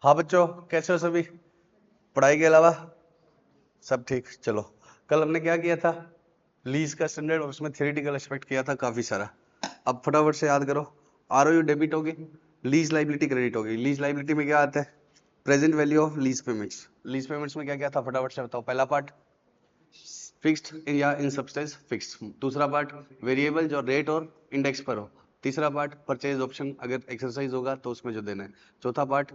हाँ बच्चों, कैसे हो सभी? पढ़ाई के अलावा सब ठीक? चलो, कल हमने क्या किया था? लीज का स्टैंडर्ड और उसमें थ्योरेटिकल एस्पेक्ट किया था काफी सारा। अब फटाफट से याद करो। आरओयू डेबिट होगी, लीज लाइबिलिटी क्रेडिट होगी। लीज लाइबिलिटी में क्या आता है? Present value of lease payments. Lease payments में क्या क्या था फटाफट से बताओ। पहला पार्ट फिक्स्ड या इन सब्सटेंस फिक्स्ड। दूसरा पार्ट वेरिएबल जो रेट और इंडेक्स पर हो। तीसरा पार्ट परचेज ऑप्शन अगर एक्सरसाइज होगा तो उसमें जो देना है। चौथा पार्ट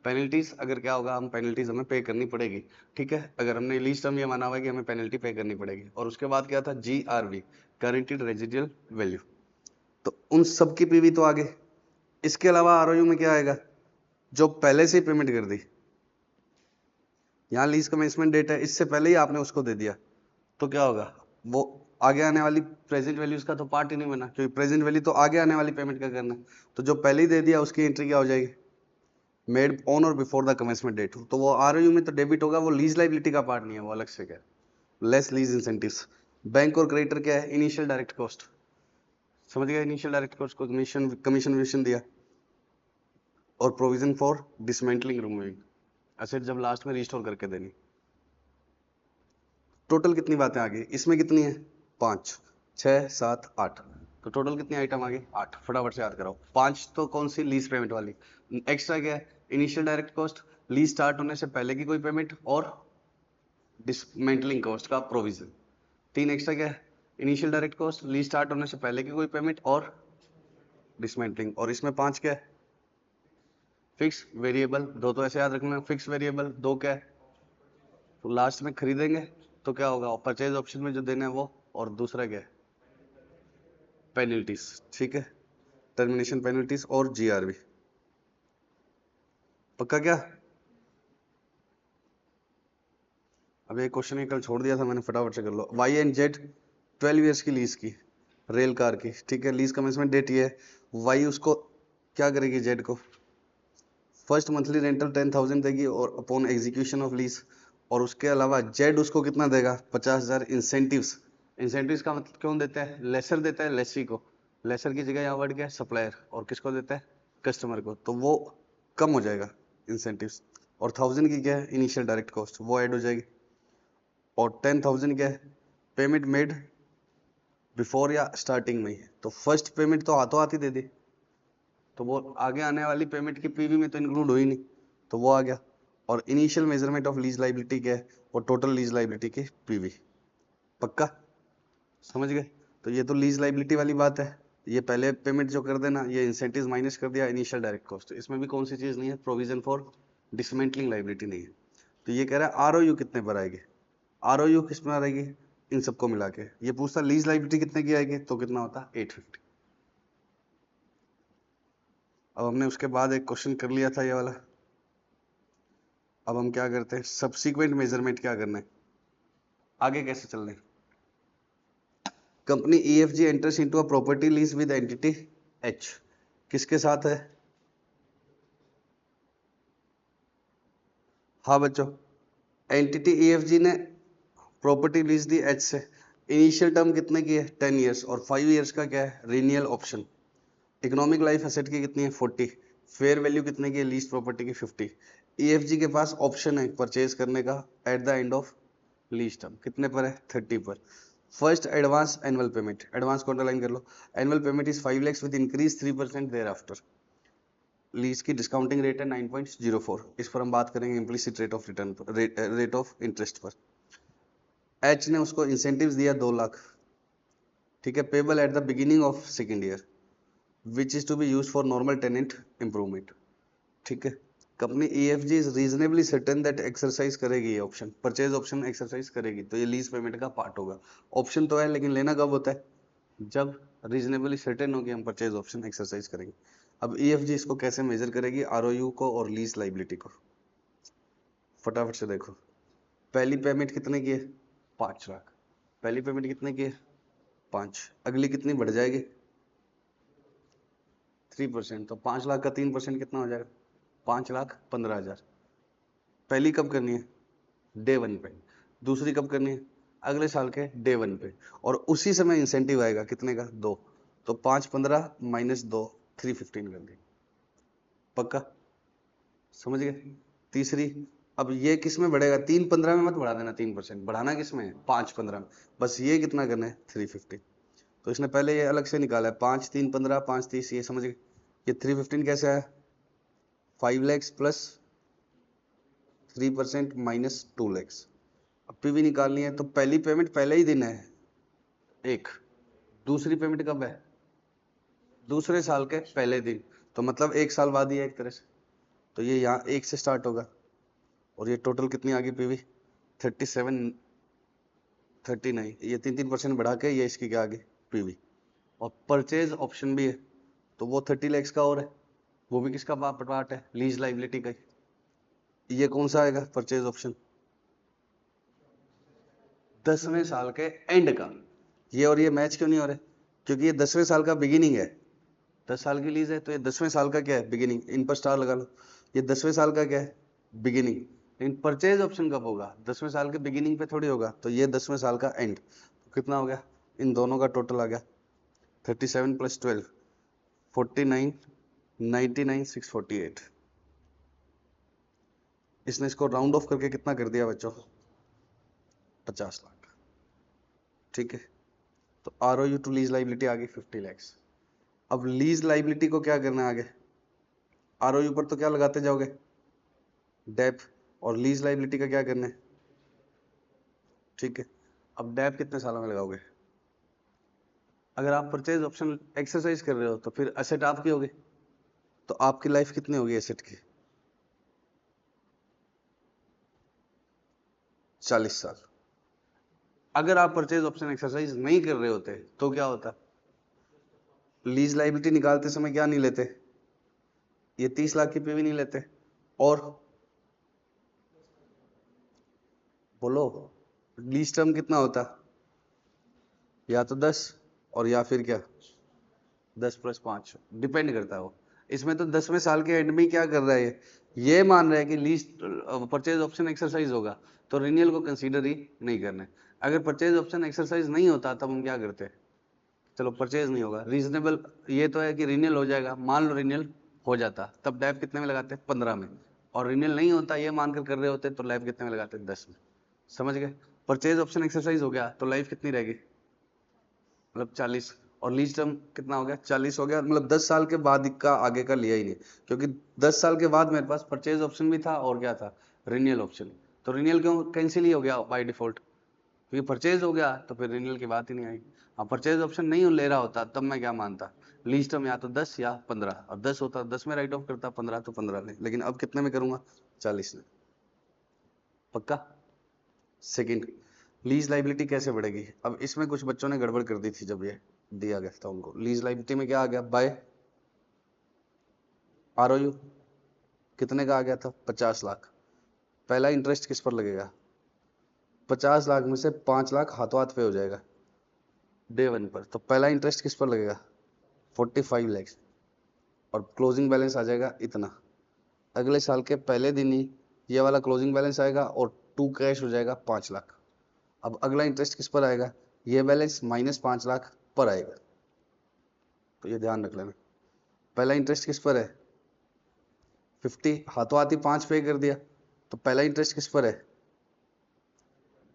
पेनल्टीज, अगर क्या होगा हम पेनल्टीज हमें पे करनी पड़ेगी। ठीक है, अगर हमने लीज टर्म ये माना हुआ है कि हमें पेनल्टी पे करनी पड़ेगी। और उसके बाद क्या था? GRV, guaranteed residual value. तो उन सब की पीवी तो आगे। इसके अलावा आरओयू में क्या आएगा? जो पहले से ही पेमेंट कर दी, यहाँ लीज कमेंसमेंट डेट है, इससे पहले ही आपने उसको दे दिया, तो क्या होगा? वो आगे आने वाली प्रेजेंट वैल्यूज का तो पार्ट ही नहीं बना, क्योंकि प्रेजेंट वैल्यू तो आगे आने वाली पेमेंट का करना है। तो जो पहले ही दे दिया उसकी एंट्री क्या हो जाएगी? मेड ऑन और बिफोर द कमेंसमेंट डेट। तो वो आरओयू में तो डेबिट होगा, वो लीज लाइबिलिटी का पार्ट नहीं है, वो अलग से क्या है, लेस लीज इंसेंटिव्स। बैंक और क्रेडिटर क्या है? Initial direct cost. समझ गया? इनिशियल डायरेक्ट कॉस्ट को कमीशन कमीशन विशन दिया। और provision for dismantling removing asset जब लास्ट में रिस्टोर करके देनी। टोटल कितनी बातें आ गई इसमें? कितनी है? 5, 6, 7, 8। तो टोटल कितनी आइटम आ गई? 8। फटाफट से याद कराओ। 5 तो कौन सी? लीज पेमेंट वाली। एक्स्ट्रा क्या है? Initial direct cost, lease start होने से पहले की कोई पेमेंट, और डिसमेंटलिंग कॉस्ट का प्रोविजन। 3 एक्स्ट्रा क्या है? Initial direct cost, lease start होने से पहले की कोई पेमेंट, और डिसमेंटलिंग। और इसमें 5 क्या है? Fix variable. दो तो ऐसे याद रखना, फिक्स वेरिएबल। दो क्या है? तो लास्ट में खरीदेंगे तो क्या होगा? परचेज ऑप्शन में जो देना है वो। और दूसरा क्या है? पेनल्टीज। ठीक है, टर्मिनेशन पेनल्टीज और GRV। पक्का क्या? अब एक क्वेश्चन कल छोड़ दिया था मैंने, फटाफट से कर लो। Y&Z 12 ईयर्स की लीज की, रेल कार की। ठीक है, लीज कमेंसमेंट डेट ये है। वाई उसको क्या करेगी? जेड को फर्स्ट मंथली रेंटल 10,000 देगी और अपॉन एग्जीक्यूशन ऑफ लीज। और उसके अलावा जेड उसको कितना देगा? 50,000 इंसेंटिव्स। इंसेंटिव्स का मतलब क्यों देता है? लेसर देता है लेसी को। लेसर की जगह यहाँ वर्ड क्या है? सप्लायर। और किसको देता है? कस्टमर को। तो वो कम हो जाएगा इंसेंटिव्स। और 1000 की क्या है? इनिशियल डायरेक्ट कॉस्ट, वो ऐड हो जाएगी। और 10,000 क्या है? पेमेंट मेड बिफोर या स्टार्टिंग में ही। तो फर्स्ट पेमेंट तो हाथों हाथ ही दे दी, तो वो आगे आने वाली पेमेंट की पीवी में तो इंक्लूड हो ही नहीं, तो वो आ गया। और initial measurement of lease liability क्या है? और टोटल लीज लाइबिलिटी की पीवी। पक्का? समझ गए? तो ये तो लीज लाइबिलिटी वाली बात है। ये पहले पेमेंट जो कर देना, ये इंसेंटिव माइनस कर दिया, इनिशियल डायरेक्ट कॉस्ट। इसमें भी कौन सी चीज नहीं है? प्रोविजन फॉर डिसमेंटलिंग लाइबिलिटी नहीं है। तो ये कह रहा है आरओयू कितने पर आएगी? आरओयू किस में आएगी? इन सबको मिला के। ये पूछता लीज लाइबिलिटी कितने की आएगी, तो कितना होता? 850। अब हमने उसके बाद एक क्वेश्चन कर लिया था ये वाला। अब हम क्या करते हैं? सब्सिक्वेंट मेजरमेंट क्या करना है, आगे कैसे चलना है। Company EFG enters into a property lease with entity H। किसके साथ है? हाँ बच्चों, एंटिटी EFG ने प्रॉपर्टी लीज दी H से। इनिशियल टर्म कितने की है? 10 ईयर्स। और 5 ईयर्स का क्या है? Renewal option. Economic life asset की कितनी है? 40। फेयर वैल्यू कितने की है लीज प्रॉपर्टी की? 50। EFG के पास ऑप्शन है परचेज करने का at the end of lease term. कितने पर है? 30 पर। First advance annual payment, advance को अंडरलाइन कर लो। Annual payment is 5 lakhs with increase 3% thereafter. Lease की डिस्काउंटिंग रेट है 9.04। इस पर हम बात करेंगे इम्प्लिसिट रेट ऑफ रिटर्न पर, रेट ऑफ इंटरेस्ट पर। एच ने उसको इंसेंटिव्स दिया 2 लाख। ठीक है, payable at the beginning of second year, which is to be use for normal tenant improvement. ठीक है, company EFG is reasonably certain that exercise करेगी ये ऑप्शन, परचेज ऑप्शन एक्सरसाइज करेगी, तो ये लीज पेमेंट का पार्ट होगा। ऑप्शन तो है लेकिन लेना कब होता है? जब रीजनेबली सर्टेन होगी हम परचेज ऑप्शन एक्सरसाइज करेंगे। अब EFG इसको कैसे मेजर करेगी? आरओयू को और लीज लाइबिलिटी को। फटाफट से देखो। पहली पेमेंट कितने की है? 5 लाख। पहली पेमेंट कितने की है? 5। अगली कितनी बढ़ जाएगी? 3%। तो 5 लाख का 3% कितना हो जाएगा? 5,15,000। पहली कब करनी है? डे 1 पे। दूसरी कब करनी है? अगले साल के डे 1 पे। और उसी समय इंसेंटिव आएगा कितने का? 2। तो 5,15 - 2, 315 कर देंगे। पक्का? समझ गए। तीसरी, अब ये किस में बढ़ेगा, 3.15 में मत बढ़ा देना, 3%, बढ़ाना किस में है, 5.15 में। बस ये कितना करना है, 350। तो इसने पहले ये अलग से निकाला है, 5 3 15 5 30, ये समझ गए। ये 315 कैसे आया, 5 लैक्स प्लस 3% माइनस 2 लैक्स। अब पीवी निकालनी है तो पहली पेमेंट पहले ही दिन है एक, दूसरी पेमेंट कब है, दूसरे साल के पहले दिन, तो मतलब 1 साल बाद ही है एक तरह से। तो ये यहाँ 1 से स्टार्ट होगा, और ये टोटल कितनी आ गई पीवी, 37 39, ये 3% बढ़ा के ये इसकी क्या आ गई पीवी। और परचेज ऑप्शन भी है, तो वो 30 लैक्स का और है, वो भी किसका पार्ट है, लीज लाइबिलिटी का ही। ये कौन सा आएगा परचेज ऑप्शन, 10वें साल के एंड का। ये और ये मैच क्यों नहीं हो रहे, क्योंकि ये 10वें साल का बिगिनिंग है, 10 साल की लीज है, तो ये 10वें साल का क्या है, बिगिनिंग, इन पर स्टार लगा लो। ये 10वें साल का क्या है, बिगिनिंग। लेकिन परचेज ऑप्शन कब होगा, 10वें साल के बिगिनिंग पे थोड़ी होगा, तो ये 10वें साल का एंड। तो कितना हो गया, इन दोनों का टोटल आ गया 37 + 12 49 99 648। इसने इसको राउंड ऑफ करके कितना कर दिया बच्चों, 50 लाख। ठीक है, तो ROU टू लीज लाइबिलिटी आ गई 50 लैक्स। अब लीज लाइबिलिटी को क्या करना है आगे, ROU पर तो क्या लगाते जाओगे, डेप, और लीज लाइबिलिटी का क्या करना है। ठीक है, अब डेप कितने सालों में लगाओगे, अगर आप परचेज ऑप्शन एक्सरसाइज कर रहे हो तो फिर एसेट आपकी होगी, तो आपकी लाइफ कितनी होगी एसेट की, 40 साल। अगर आप परचेज ऑप्शन एक्सरसाइज नहीं कर रहे होते तो क्या होता, लीज लाइबिलिटी निकालते समय क्या नहीं लेते, ये 30 लाख की पीवी नहीं लेते, और बोलो लीज टर्म कितना होता, या तो 10, और या फिर क्या 10 + 5, डिपेंड करता है वो। इसमें तो 10वें साल के एंड में ही क्या कर रहा है, ये मान रहा है कि लीज परचेज ऑप्शन एक्सरसाइज होगा, तो रिन्यूअल को कंसीडर ही नहीं करना है। अगर परचेज ऑप्शन एक्सरसाइज नहीं होता तब हम क्या करते हैं, चलो परचेज नहीं होगा, रीजनेबल ये तो है कि रिन्यूअल हो जाएगा, मान लो रिन्यूअल हो जाता, तब लैब कितने में लगाते हैं, 15 में, और रिन्यूअल नहीं होता ये मानकर कर रहे होते तो लैब कितने में लगाते हैं, 10 में। समझ गए, परचेज ऑप्शन एक्सरसाइज हो गया तो लाइफ कितनी रहेगी, मतलब 40, और लीज टर्म कितना हो गया, 40 हो गया, मतलब 10 साल के बाद का आगे का लिया ही नहीं, क्योंकि 10 साल के बाद मेरे पास परचेज ऑप्शन भी था और क्या था, रिन्यूअल ऑप्शन। तो रिन्यूअल क्यों कैंसिल ही हो गया बाय डिफॉल्ट, क्योंकि परचेज हो गया तो फिर रिन्यूअल की बात ही नहीं आई। हाँ, परचेज ऑप्शन नहीं ले रहा होता तब मैं क्या मानता, लीज टर्म या तो 10 या 15, और 10 होता 10 में राइट ऑफ करता, 15 तो 15 में, लेकिन अब कितने में करूंगा, 40 में। पक्का। सेकंड, लीज लाइबिलिटी कैसे बढ़ेगी, अब इसमें कुछ बच्चों ने गड़बड़ कर दी थी जब ये दिया गया था उनको। लीज लाइबिलिटी में क्या आ गया, बाय ROU कितने का आ गया था, 50 लाख। पहला इंटरेस्ट किस पर लगेगा, 50 लाख में से 5 लाख हाथों हाथ पे हो जाएगा डे 1 पर, तो पहला इंटरेस्ट किस पर लगेगा, 45 लैक्स, और क्लोजिंग बैलेंस आ जाएगा इतना। अगले साल के पहले दिन ही ये वाला क्लोजिंग बैलेंस आएगा और टू कैश हो जाएगा 5 लाख। अब अगला इंटरेस्ट किस पर आएगा, ये बैलेंस माइनस 5 लाख पर आएगा, तो ये ध्यान रख लेना। पहला इंटरेस्ट किस पर है, 50, हाथों हाथ ही 5 पे कर दिया, तो पहला इंटरेस्ट किस पर है,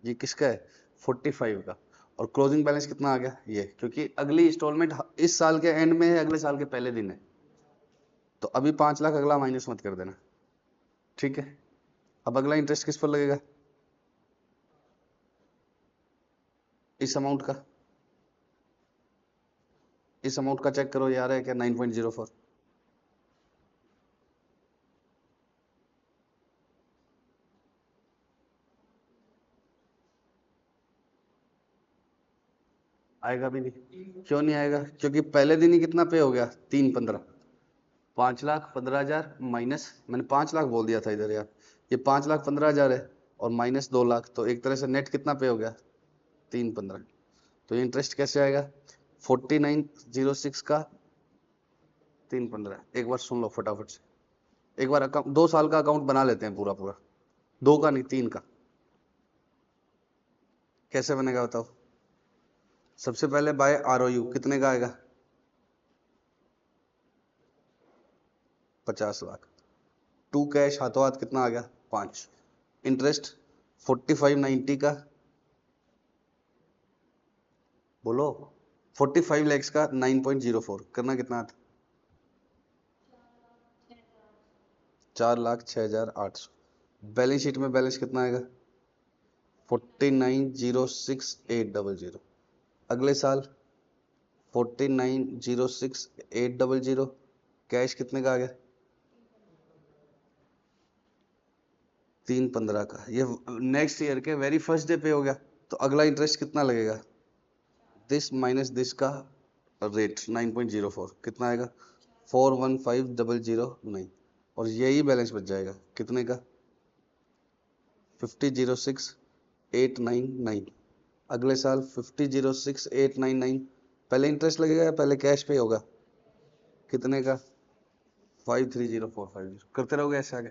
ये किसका है, 45 का, और क्लोजिंग बैलेंस कितना आ गया ये, क्योंकि अगली इंस्टॉलमेंट इस साल के एंड में है, अगले साल के पहले दिन है, तो अभी 5 लाख अगला माइनस मत कर देना। ठीक है, अब अगला इंटरेस्ट किस पर लगेगा, इस अमाउंट का, इस अमाउंट का चेक करो यार है क्या, 9.04। आएगा भी नहीं, क्यों नहीं आएगा, क्योंकि पहले दिन ही कितना पे हो गया, 3.15, 5,15,000 माइनस, मैंने 5 लाख बोल दिया था इधर यार, ये 5,15,000 है, और माइनस 2 लाख, तो एक तरह से नेट कितना पे हो गया, 3.15। तो ये इंटरेस्ट कैसे आएगा, 4906 का 3.15। एक बार सुन लो फटाफट से, एक बार अकाउंट 2 साल का अकाउंट बना लेते हैं पूरा पूरा, 2 का नहीं 3 का। कैसे बनेगा बताओ, सबसे पहले बाय ROU कितने का आएगा, 50 लाख। 2 कैश हाथों हाथ कितना आ गया 5। इंटरेस्ट 4590 का, बोलो 45 लैक्स का 9.04 करना कितना आता? 4,06,800। बैलेंस शीट में बैलेंस कितना आएगा? 49,06,800। अगले साल 49,06,800। कैश कितने का आ गया? 315 का। ये नेक्स्ट ईयर के वेरी फर्स्ट डे पे हो गया, तो अगला इंटरेस्ट कितना लगेगा? दिस माइनस दिस का रेट 9.04 कितना आएगा? 415009। और यही बैलेंस बच जाएगा कितने का? 50,06,899। अगले साल 50,06,899। पहले इंटरेस्ट लगेगा या पहले कैश पे होगा? कितने का? 530450। करते रहोगे ऐसे आगे।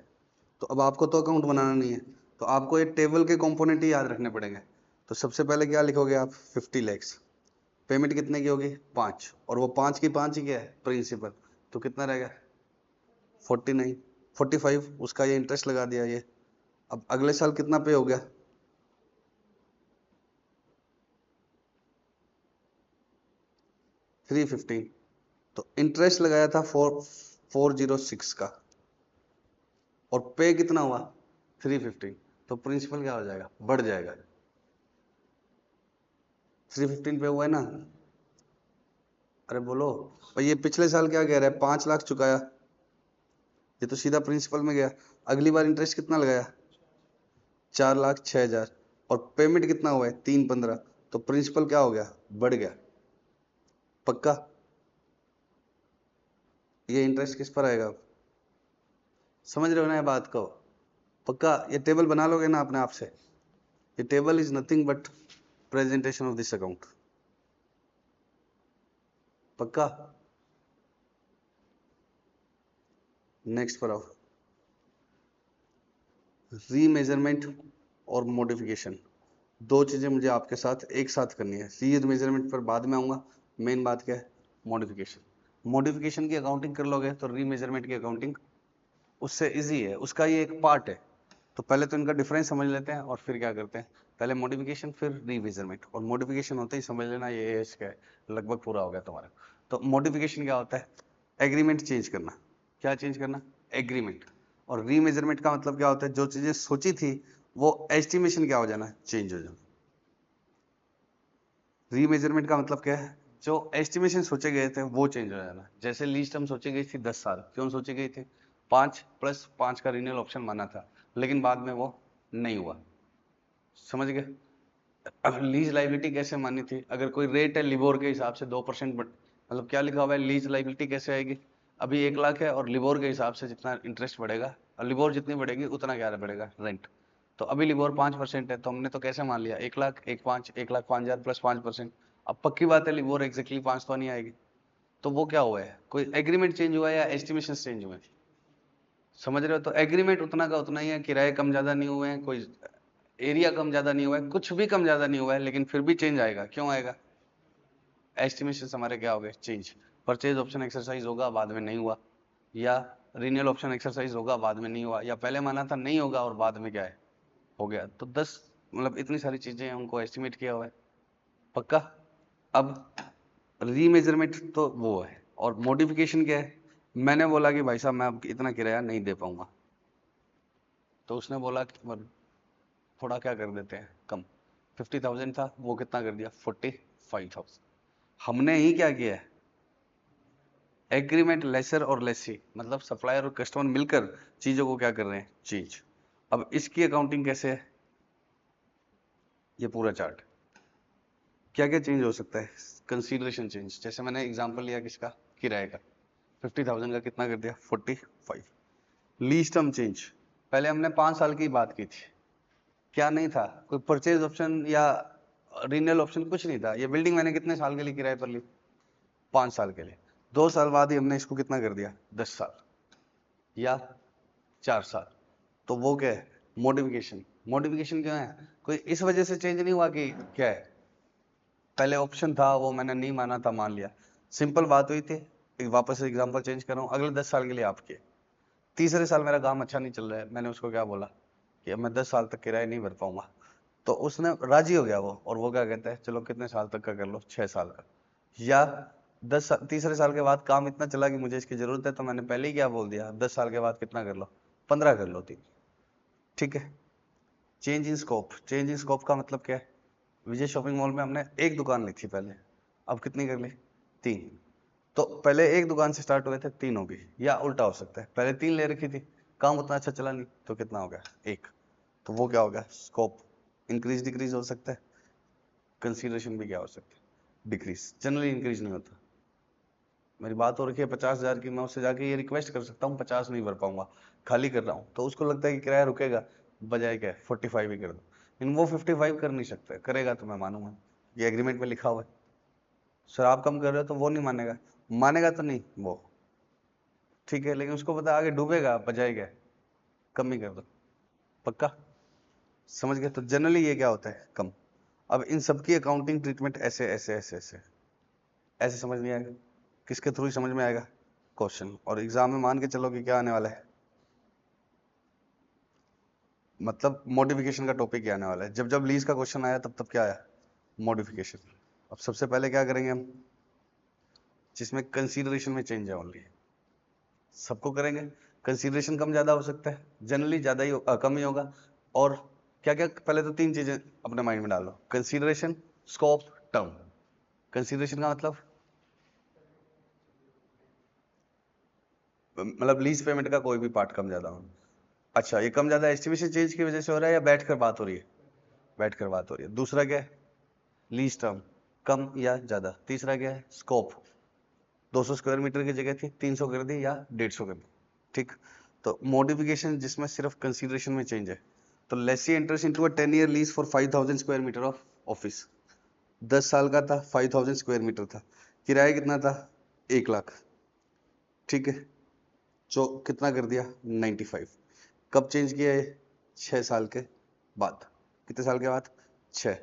तो अब आपको तो अकाउंट बनाना नहीं है, तो आपको ये टेबल के कंपोनेंट ही याद रखने पड़ेंगे। तो सबसे पहले क्या लिखोगे आप? 50 लैक्स। पेमेंट कितने की होगी? 5। और वो 5 की 5 ही क्या है? प्रिंसिपल। तो कितना रहेगा? 49 45। उसका ये इंटरेस्ट लगा दिया ये। अब अगले साल कितना पे हो गया? 315। तो इंटरेस्ट लगाया था 406 का, और पे कितना हुआ? 315। तो प्रिंसिपल क्या हो जाएगा? बढ़ जाएगा। 315 पे हुआ है ना? अरे बोलो भाई, ये पिछले साल क्या कह रहा है? 5 लाख चुकाया, ये तो सीधा प्रिंसिपल में गया। अगली बार इंटरेस्ट कितना लगाया? 4,06,000। और पेमेंट कितना हुआ है? 315। तो प्रिंसिपल क्या हो गया? बढ़ गया। पक्का? ये इंटरेस्ट किस पर आएगा? समझ रहे हो ना ये बात को? पक्का? ये टेबल बना लोगे ना अपने आप से? ये table is nothing but presentation of this account. पक्का? नेक्स्ट पर आओ। रीमेजरमेंट और मॉडिफिकेशन, दो चीजें मुझे आपके साथ एक साथ करनी है। रीमेजरमेंट पर बाद में आऊंगा, मेन बात क्या है? मॉडिफिकेशन। मॉडिफिकेशन की अकाउंटिंग कर लोगे तो रीमेजरमेंट की अकाउंटिंग उससे इजी है, उसका ये एक पार्ट है। तो पहले तो इनका डिफरेंस समझ लेते हैं और फिर क्या करते हैं, पहले मॉडिफिकेशन फिर रीमेजरमेंट। और मॉडिफिकेशन होते ही समझ लेना ये इसका लगभग पूरा हो गया तुम्हारा। तो मॉडिफिकेशन क्या होता है? एग्रीमेंट चेंज करना। क्या चेंज करना? एग्रीमेंट। और रीमेजरमेंट का मतलब क्या होता है? जो चीजें सोची थी वो एस्टिमेशन क्या हो जाना? चेंज हो जाना। रीमेजरमेंट का मतलब क्या है? जो एस्टिमेशन सोचे गए थे वो चेंज हो जाना। जैसे लीज टर्म सोची गई थी 10 साल, क्यों सोची गई थी? 5+5 का रिन्यूअल ऑप्शन माना था, लेकिन बाद में वो नहीं हुआ। समझ गए? अब लीज लाइबिलिटी कैसे मानी थी? अगर कोई रेट है लिबोर के हिसाब से 2%, मतलब क्या लिखा हुआ है? लीज लाइबिलिटी कैसे आएगी? अभी 1 लाख है और लिबोर के हिसाब से जितना इंटरेस्ट बढ़ेगा और लिबोर जितनी बढ़ेगी उतना क्या बढ़ेगा? रेंट। तो अभी लिबोर 5% है, तो हमने तो कैसे मान लिया? 1 लाख 1,5 1,05,000 प्लस 5%। अब पक्की बात है लिबोर एग्जैक्टली 5 तो नहीं आएगी। तो वो क्या हुआ है? कोई एग्रीमेंट चेंज हुआ है या एस्टिमेशन चेंज हुए? समझ रहे हो? तो एग्रीमेंट उतना का उतना ही है, किराए कम ज्यादा नहीं हुए हैं, कोई एरिया कम ज्यादा नहीं हुआ है, कुछ भी कम ज्यादा नहीं हुआ है, लेकिन फिर भी चेंज आएगा। क्यों आएगा? एस्टिमेशन हमारे क्या हो गए? चेंज। परचेज ऑप्शन एक्सरसाइज होगा, बाद में नहीं हुआ, या रिन्यूअल ऑप्शन एक्सरसाइज होगा, बाद में नहीं हुआ, या पहले माना था नहीं होगा और बाद में क्या है? हो गया। तो 10 मतलब इतनी सारी चीजें हैं, उनको एस्टिमेट किया हुआ है। पक्का? अब रीमेजरमेंट तो वो है, और मॉडिफिकेशन क्या है? मैंने बोला कि भाई साहब मैं अब इतना किराया नहीं दे पाऊंगा, तो उसने बोला कि थोड़ा क्या कर देते हैं कम। 50,000 था, वो कितना कर दिया? 45,000। हमने ही क्या किया है? एग्रीमेंट लेसर और लेसी, मतलब सप्लायर और कस्टमर मिलकर चीजों को क्या कर रहे हैं? चेंज। अब इसकी अकाउंटिंग कैसे है? ये पूरा चार्ट। क्या क्या चेंज हो सकता है? कंसीडरेशन चेंज, जैसे मैंने एग्जांपल लिया किसका? किराए का। 50,000 का कितना कर दिया? 45। लीज टर्म चेंज, पहले हमने 5 साल की बात की थी, क्या नहीं था? कोई परचेज ऑप्शन या रिन्यूअल ऑप्शन कुछ नहीं था। ये बिल्डिंग मैंने कितने साल के लिए किराए पर ली? 5 साल के लिए। 2 साल बाद ही हमने इसको कितना कर दिया? 10 साल या 4 साल। तो वो क्या है? मॉडिफिकेशन। मॉडिफिकेशन क्या है? कोई इस वजह से चेंज नहीं हुआ कि क्या है, पहले ऑप्शन था वो मैंने नहीं माना था, मान लिया। सिंपल बात हुई थी। एक वापस एग्जांपल चेंज कर रहा हूं, अगले 10 साल के लिए आपके तीसरे साल मेरा काम अच्छा नहीं चल रहा है, मैंने उसको क्या बोला कि अब मैं 10 साल तक किराया नहीं भर पाऊंगा, तो उसने राजी हो गया वो, और वो क्या कहता है चलो कितने साल तक का कर लो, 6 साल का। या तीसरे साल के बाद काम इतना चला कि मुझे इसकी जरूरत है, तो मैंने पहले ही क्या बोल दिया, 10 साल के बाद कितना कर लो, 15 कर लो, 3। ठीक है। Change in scope, change in scope का मतलब क्या है, विजय शॉपिंग मॉल में हमने एक दुकान ली थी पहले, अब कितनी कर ली, 3। तो पहले एक दुकान से स्टार्ट हुए थे, 3 हो गई, या उल्टा हो सकता है पहले 3 ले रखी थी, काम उतना अच्छा चला नहीं, तो कितना हो गया, 1। तो वो क्या हो गया, स्कोप इंक्रीज डिक्रीज हो सकता है, कंसीडरेशन भी क्या हो सकता है, डिक्रीज, जनरली इंक्रीज नहीं होता। मेरी बात हो रखी है 50,000 की, मैं उससे जाके ये रिक्वेस्ट कर सकता हूँ 50 नहीं भर पाऊंगा, खाली कर रहा हूँ, तो उसको लगता है कि किराया रुकेगा, बजाय क्या 45 ही कर दो, लेकिन वो 55 कर नहीं सकता, करेगा तो मैं मानूंगा, ये एग्रीमेंट में लिखा हुआ है। सर आप कम कर रहे हो, तो वो नहीं मानेगा, मानेगा तो नहीं वो, ठीक है, लेकिन उसको पता आगे डूबेगा, बजाय क्या कम ही कर दो, पक्का समझ गए। तो जनरली ये क्या होता है, कम। अब इन सबकी अकाउंटिंग ट्रीटमेंट ऐसे ऐसे ऐसे ऐसे ऐसे समझ नहीं आएगा, किसके थ्रू ही समझ में आएगा, क्वेश्चन, और एग्जाम में मान के चलो कि क्या आने वाला है, मतलब मॉडिफिकेशन का टॉपिक क्या आने वाला है। जब जब लीज का क्वेश्चन आया तब तब क्या आया, मॉडिफिकेशन। अब सबसे पहले क्या करेंगे हम, जिसमें कंसीडरेशन में चेंज है ओनली, सबको करेंगे। कंसीडरेशन कम ज्यादा हो सकता है, जनरली ज्यादा ही कम ही होगा। और क्या क्या, पहले तो 3 चीजें अपने माइंड में डालो, कंसीडरेशन, स्कोप, टर्म। कंसीडरेशन का मतलब लीज पेमेंट का कोई भी पार्ट कम ज्यादा हो। अच्छा, ये कम ज्यादा एस्टिमेशन चेंज की वजह से हो रहा है या बैठ कर बात हो रही है, बैठ कर बात हो रही है। दूसरा क्या है, लीज टर्म, कम या ज्यादा। तीसरा क्या है, स्कोप, 200 स्क्वायर मीटर की जगह थी 300 कर दी या 150 कर दी, ठीक। तो मॉडिफिकेशन जिसमें सिर्फ कंसीडरेशन में चेंज है, तो lessee enters into a 10-year lease for 5000 square metre of office. 10 साल का था, 5000 स्क्वायर मीटर था, किराया कितना था, 1 लाख, ठीक है। जो कितना कर दिया, 95। कब चेंज किया है, 6 साल के बाद। कितने साल के बाद, 6।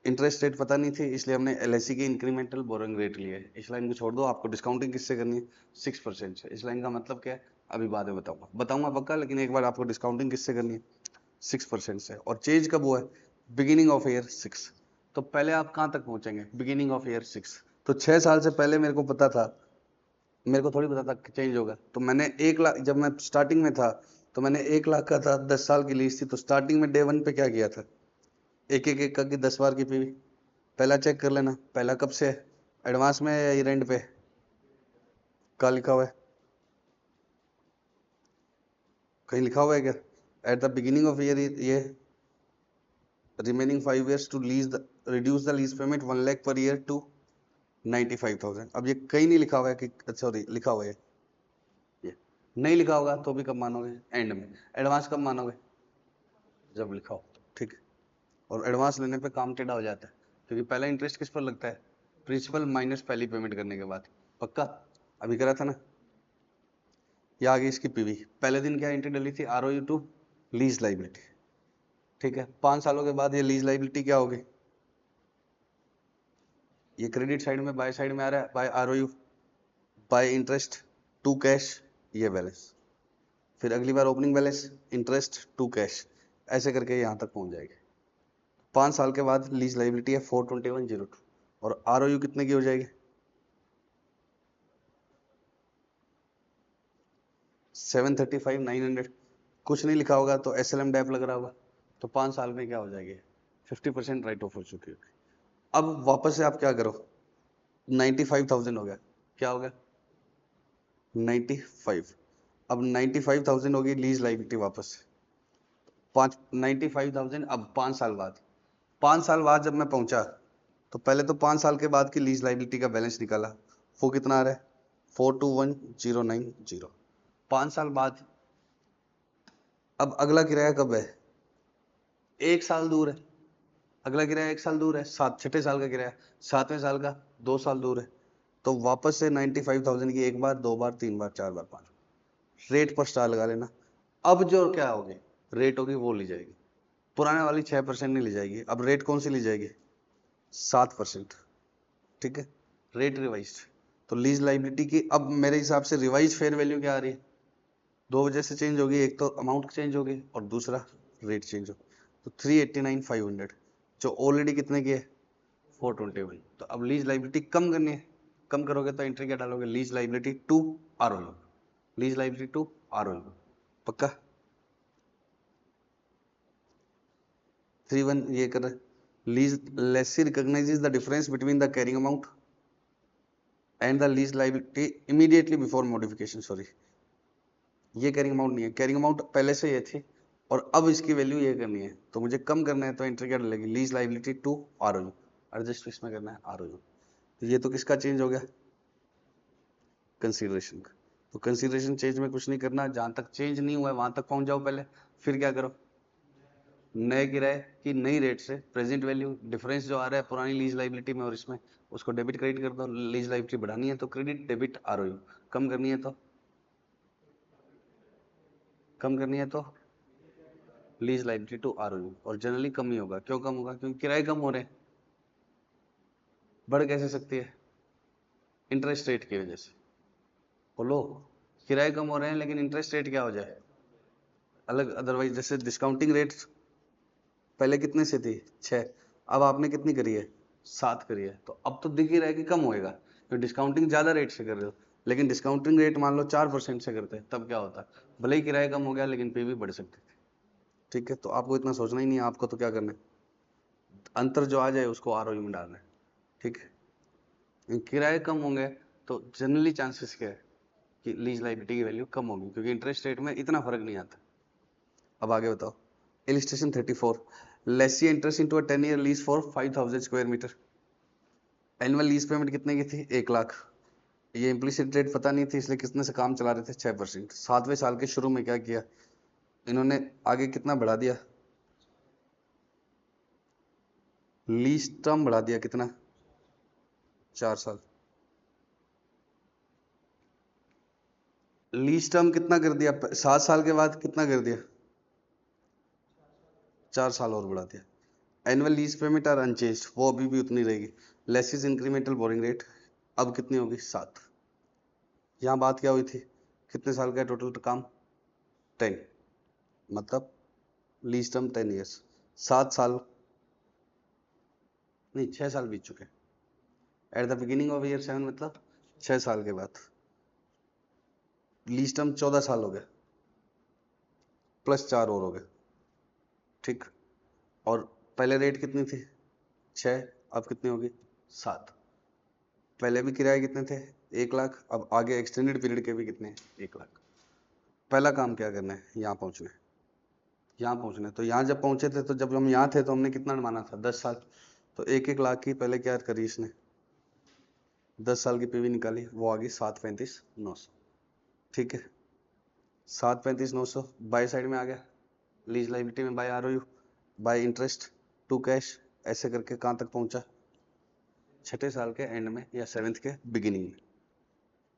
इंटरेस्ट रेट पता नहीं थी, इसलिए हमने एलआईसी की इंक्रीमेंटल बोरोइंग रेट लिए है। इस लाइन को छोड़ दो, आपको डिस्काउंटिंग किससे करनी है, 6% से। इस लाइन का मतलब क्या है, अभी बाद में बताऊंगा पक्का, लेकिन एक बार आपको डिस्काउंटिंग किससे करनी है, 6% से। और चेंज कब हुआ है, बिगिनिंग ऑफ ईयर 6। तो पहले आप कहाँ तक पहुंचेंगे, बिगिनिंग ऑफ ईयर 6। तो 6 साल से पहले मेरे को पता था, मेरे को थोड़ी पता था कि चेंज होगा। तो मैंने 1 लाख, जब मैं स्टार्टिंग में था तो मैंने 1 लाख का था, 10 साल की लीज थी, तो स्टार्टिंग में डे 1 पे क्या किया था, एक एक एक करके 10 बार की पीवी। पहला चेक कर लेना, पहला कब से है, एडवांस में या रेंट पे, क्या लिखा हुआ है, कहीं लिखा हुआ है क्या, at the beginning of year ये remaining 5 years to lease the reduce the lease payment 1 lakh per year to 95,000। अब ये कहीं नहीं लिखा हुआ है कि, सॉरी लिखा हुआ है ये, नहीं लिखा होगा तो भी कब मानोगे, एंड में। एडवांस कब मानोगे, जब लिखा हो, ठीक है। और एडवांस लेने पे काम टेढ़ा हो जाता है, क्योंकि पहला इंटरेस्ट किस पर लगता है, प्रिंसिपल माइनस पहली पेमेंट करने के बाद, पक्का। अभी करा था ना, ये आ गई इसकी पीवी। पहले दिन क्या एंट्री डली थी, आरओयू टू लीज लाइबिलिटी, ठीक है। 5 सालों के बाद ये लीज लाइबिलिटी क्या होगी, ये क्रेडिट साइड में, बाय साइड में आ रहा है, by ROU, by interest to cash, ये बैलेंस। फिर अगली बार opening balance, interest to cash, ऐसे करके यहां तक पहुंच जाएगी। 5 साल के बाद लीज लाइबिलिटी है 42102, और आरओयू कितने की हो जाएगी, 735,900। कुछ नहीं लिखा होगा तो एसएलएम डैप लग रहा होगा, तो 5 साल में क्या हो जाएगी, 50% राइट ऑफ हो चुकी होगी। अब वापस से आप क्या करो, 95,000 हो गया, क्या हो गया, 95। अब 95,000 होगी लीज लाइबिलिटी वापस, 95,000। अब 5 साल बाद, 5 साल बाद जब मैं पहुंचा, तो पहले तो 5 साल के बाद की लीज लाइबिलिटी का बैलेंस निकाला, वो कितना आ रहा है, 421,090। 5 साल बाद, अब अगला किराया कब है, 1 साल दूर है, अगला किराया 1 साल दूर है, 6ठे साल का किराया, 7वें साल का 2 साल दूर है। तो वापस से 95,000 की 1 बार, 2 बार, 3 बार, 4 बार, 5 रेट पर स्टार लगा लेना। अब जो क्या होगी, रेट होगी वो ली जाएगी, पुराने वाली 6% नहीं ली जाएगी। अब रेट कौन सी ली जाएगी, 7%, ठीक है, रेट रिवाइज। तो लीज लाइबिलिटी की अब मेरे हिसाब से रिवाइज फेयर वैल्यू क्या आ रही है, दो वजह से चेंज होगी, एक तो अमाउंट चेंज होगी और दूसरा रेट चेंज हो। तो 389,500 जो ऑलरेडी कितने की है 421। तो अब लीज लाइबिलिटी कम करनी है, कम करोगे तो एंट्री क्या डालोगे, lease liability to ROU, lease liability to ROU, पक्का। 3-1 ये कर lease lessee recognises the difference between the carrying amount and the lease liability immediately before modification. Sorry, ये कैरिंग अमाउंट नहीं है, कैरिंग अमाउंट पहले से ये थी और अब इसकी वैल्यू ये करनी है, तो मुझे कम करना है तो एंट्री क्या डलेगी, लीज लाइबिलिटी टू आरओयू, एडजस्ट इसमें करना है आरओयू। तो ये तो किसका चेंज हो गया, कंसीडरेशन का। तो कंसीडरेशन चेंज में कुछ नहीं करना, जहां तक चेंज नहीं हुआ है वहां तक पहुंच जाओ पहले, फिर क्या करो, नए किराए की नई रेट से प्रेजेंट वैल्यू डिफरेंस जो आ रहा है पुरानी लीज लाइबिलिटी में और इसमें, उसको डेबिट क्रेडिट कर दो। लीज लाइबिलिटी बढ़ानी है तो क्रेडिट डेबिट आरओयू, कम करनी है तो लीज लाइबिलिटी टू आरओयू। और जनरली कम ही होगा, क्यों कम होगा, क्योंकि किराए कम हो रहे हैं। बढ़ कैसे सकती है, इंटरेस्ट रेट की वजह से। बोलो, किराए कम हो रहे हैं लेकिन इंटरेस्ट रेट क्या हो जाए अलग, अदरवाइज जैसे डिस्काउंटिंग रेट पहले कितने से थी 6, अब आपने कितनी करी है 7 करी है, तो अब तो दिख ही रहा है कि कम होएगा, तो डिस्काउंटिंग ज्यादा रेट से कर रहे हो। लेकिन डिस्काउंटिंग रेट मान लो 4% से करते हैं, तब क्या होता, भले ही किराया कम हो गया लेकिन पीवी बढ़ सकते थे। ठीक है, तो आपको इतना सोचना ही नहीं है, आपको तो क्या करना है, अंतर जो आ जाए उसको आरओयू में डालना है। ठीक है, किराए कम होंगे तो जनरली चांसेस क्या है कि लीज लाइबिलिटी की वैल्यू कम होगी, क्योंकि इंटरेस्ट रेट में इतना फर्क नहीं आता। अब आगे बताओ, illustration 34, lessee interest into a 10 year lease for 5000 square metre. Annual lease payment कितने की थी 1 लाख, ये इम्प्लीसिट रेट पता नहीं थी इसलिए कितने से काम चला रहे थे 6%। 7वें साल के शुरू में क्या किया इन्होंने, आगे कितना बढ़ा दिया, लीज टर्म बढ़ा दिया, कितना 4 साल। लीज टर्म कितना कर दिया 7 साल के बाद, कितना कर दिया 4 साल और बढ़ा दिया। Annual lease payment are unchanged, वो अभी भी उतनी रहेगी। Less is incremental borrowing rate अब कितनी होगी 7। यहाँ बात क्या हुई थी, कितने साल का है टोटल काम 10, मतलब लीज टर्म 10 ईयर्स, 7 साल नहीं 6 साल बीत चुके eight the beginning of year 7, मतलब 6 साल के बाद। लीज टर्म 14 साल हो गए प्लस 4 और हो गए। ठीक, और पहले रेट कितनी थी 6, अब कितनी होगी 7। पहले भी किराए कितने थे 1 लाख, अब आगे एक्सटेंडेड पीरियड के भी कितने 1 लाख। पहला काम क्या करना है, यहाँ पहुँचना है, यहाँ पहुँचना है। तो यहाँ जब पहुँचे थे तो जब हम यहाँ थे तो हमने कितना माना था 10 साल, तो 1-1 लाख की पहले क्या करी इसने 10 साल की पीवी निकाली, वो आ गई 735,900। ठीक है, 735,900 बाय साइड में आ गया, लीज लाइबिलिटी में by ROU, by interest to cash, ऐसे करके कहाँ तक पहुंचा 6ठे साल के एंड में या 7th के बिगिनिंग में।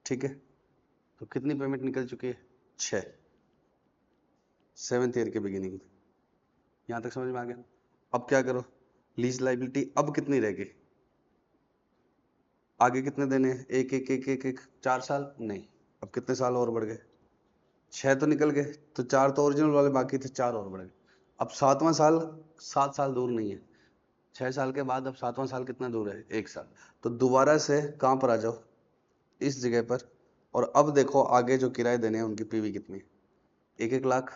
ठीक है, तो कितनी पेमेंट निकल चुकी है 6, 7th ईयर के बिगिनिंग में। यहाँ तक समझ में आ गया। अब क्या करो, लीज लाइबिलिटी अब कितनी रहेगी, आगे कितने देने हैं, एक एक एक एक एक 4 साल नहीं, अब कितने साल और बढ़ गए 6 तो निकल गए, तो 4 तो ओरिजिनल वाले बाकी थे, 4 और बढ़ गए। अब 7वां साल 7 साल दूर नहीं है, 6 साल के बाद अब 7वां साल कितना दूर है 1 साल। तो दोबारा से कहाँ पर आ जाओ इस जगह पर, और अब देखो आगे जो किराए देने हैं उनकी पीवी कितनी है, 1-1 लाख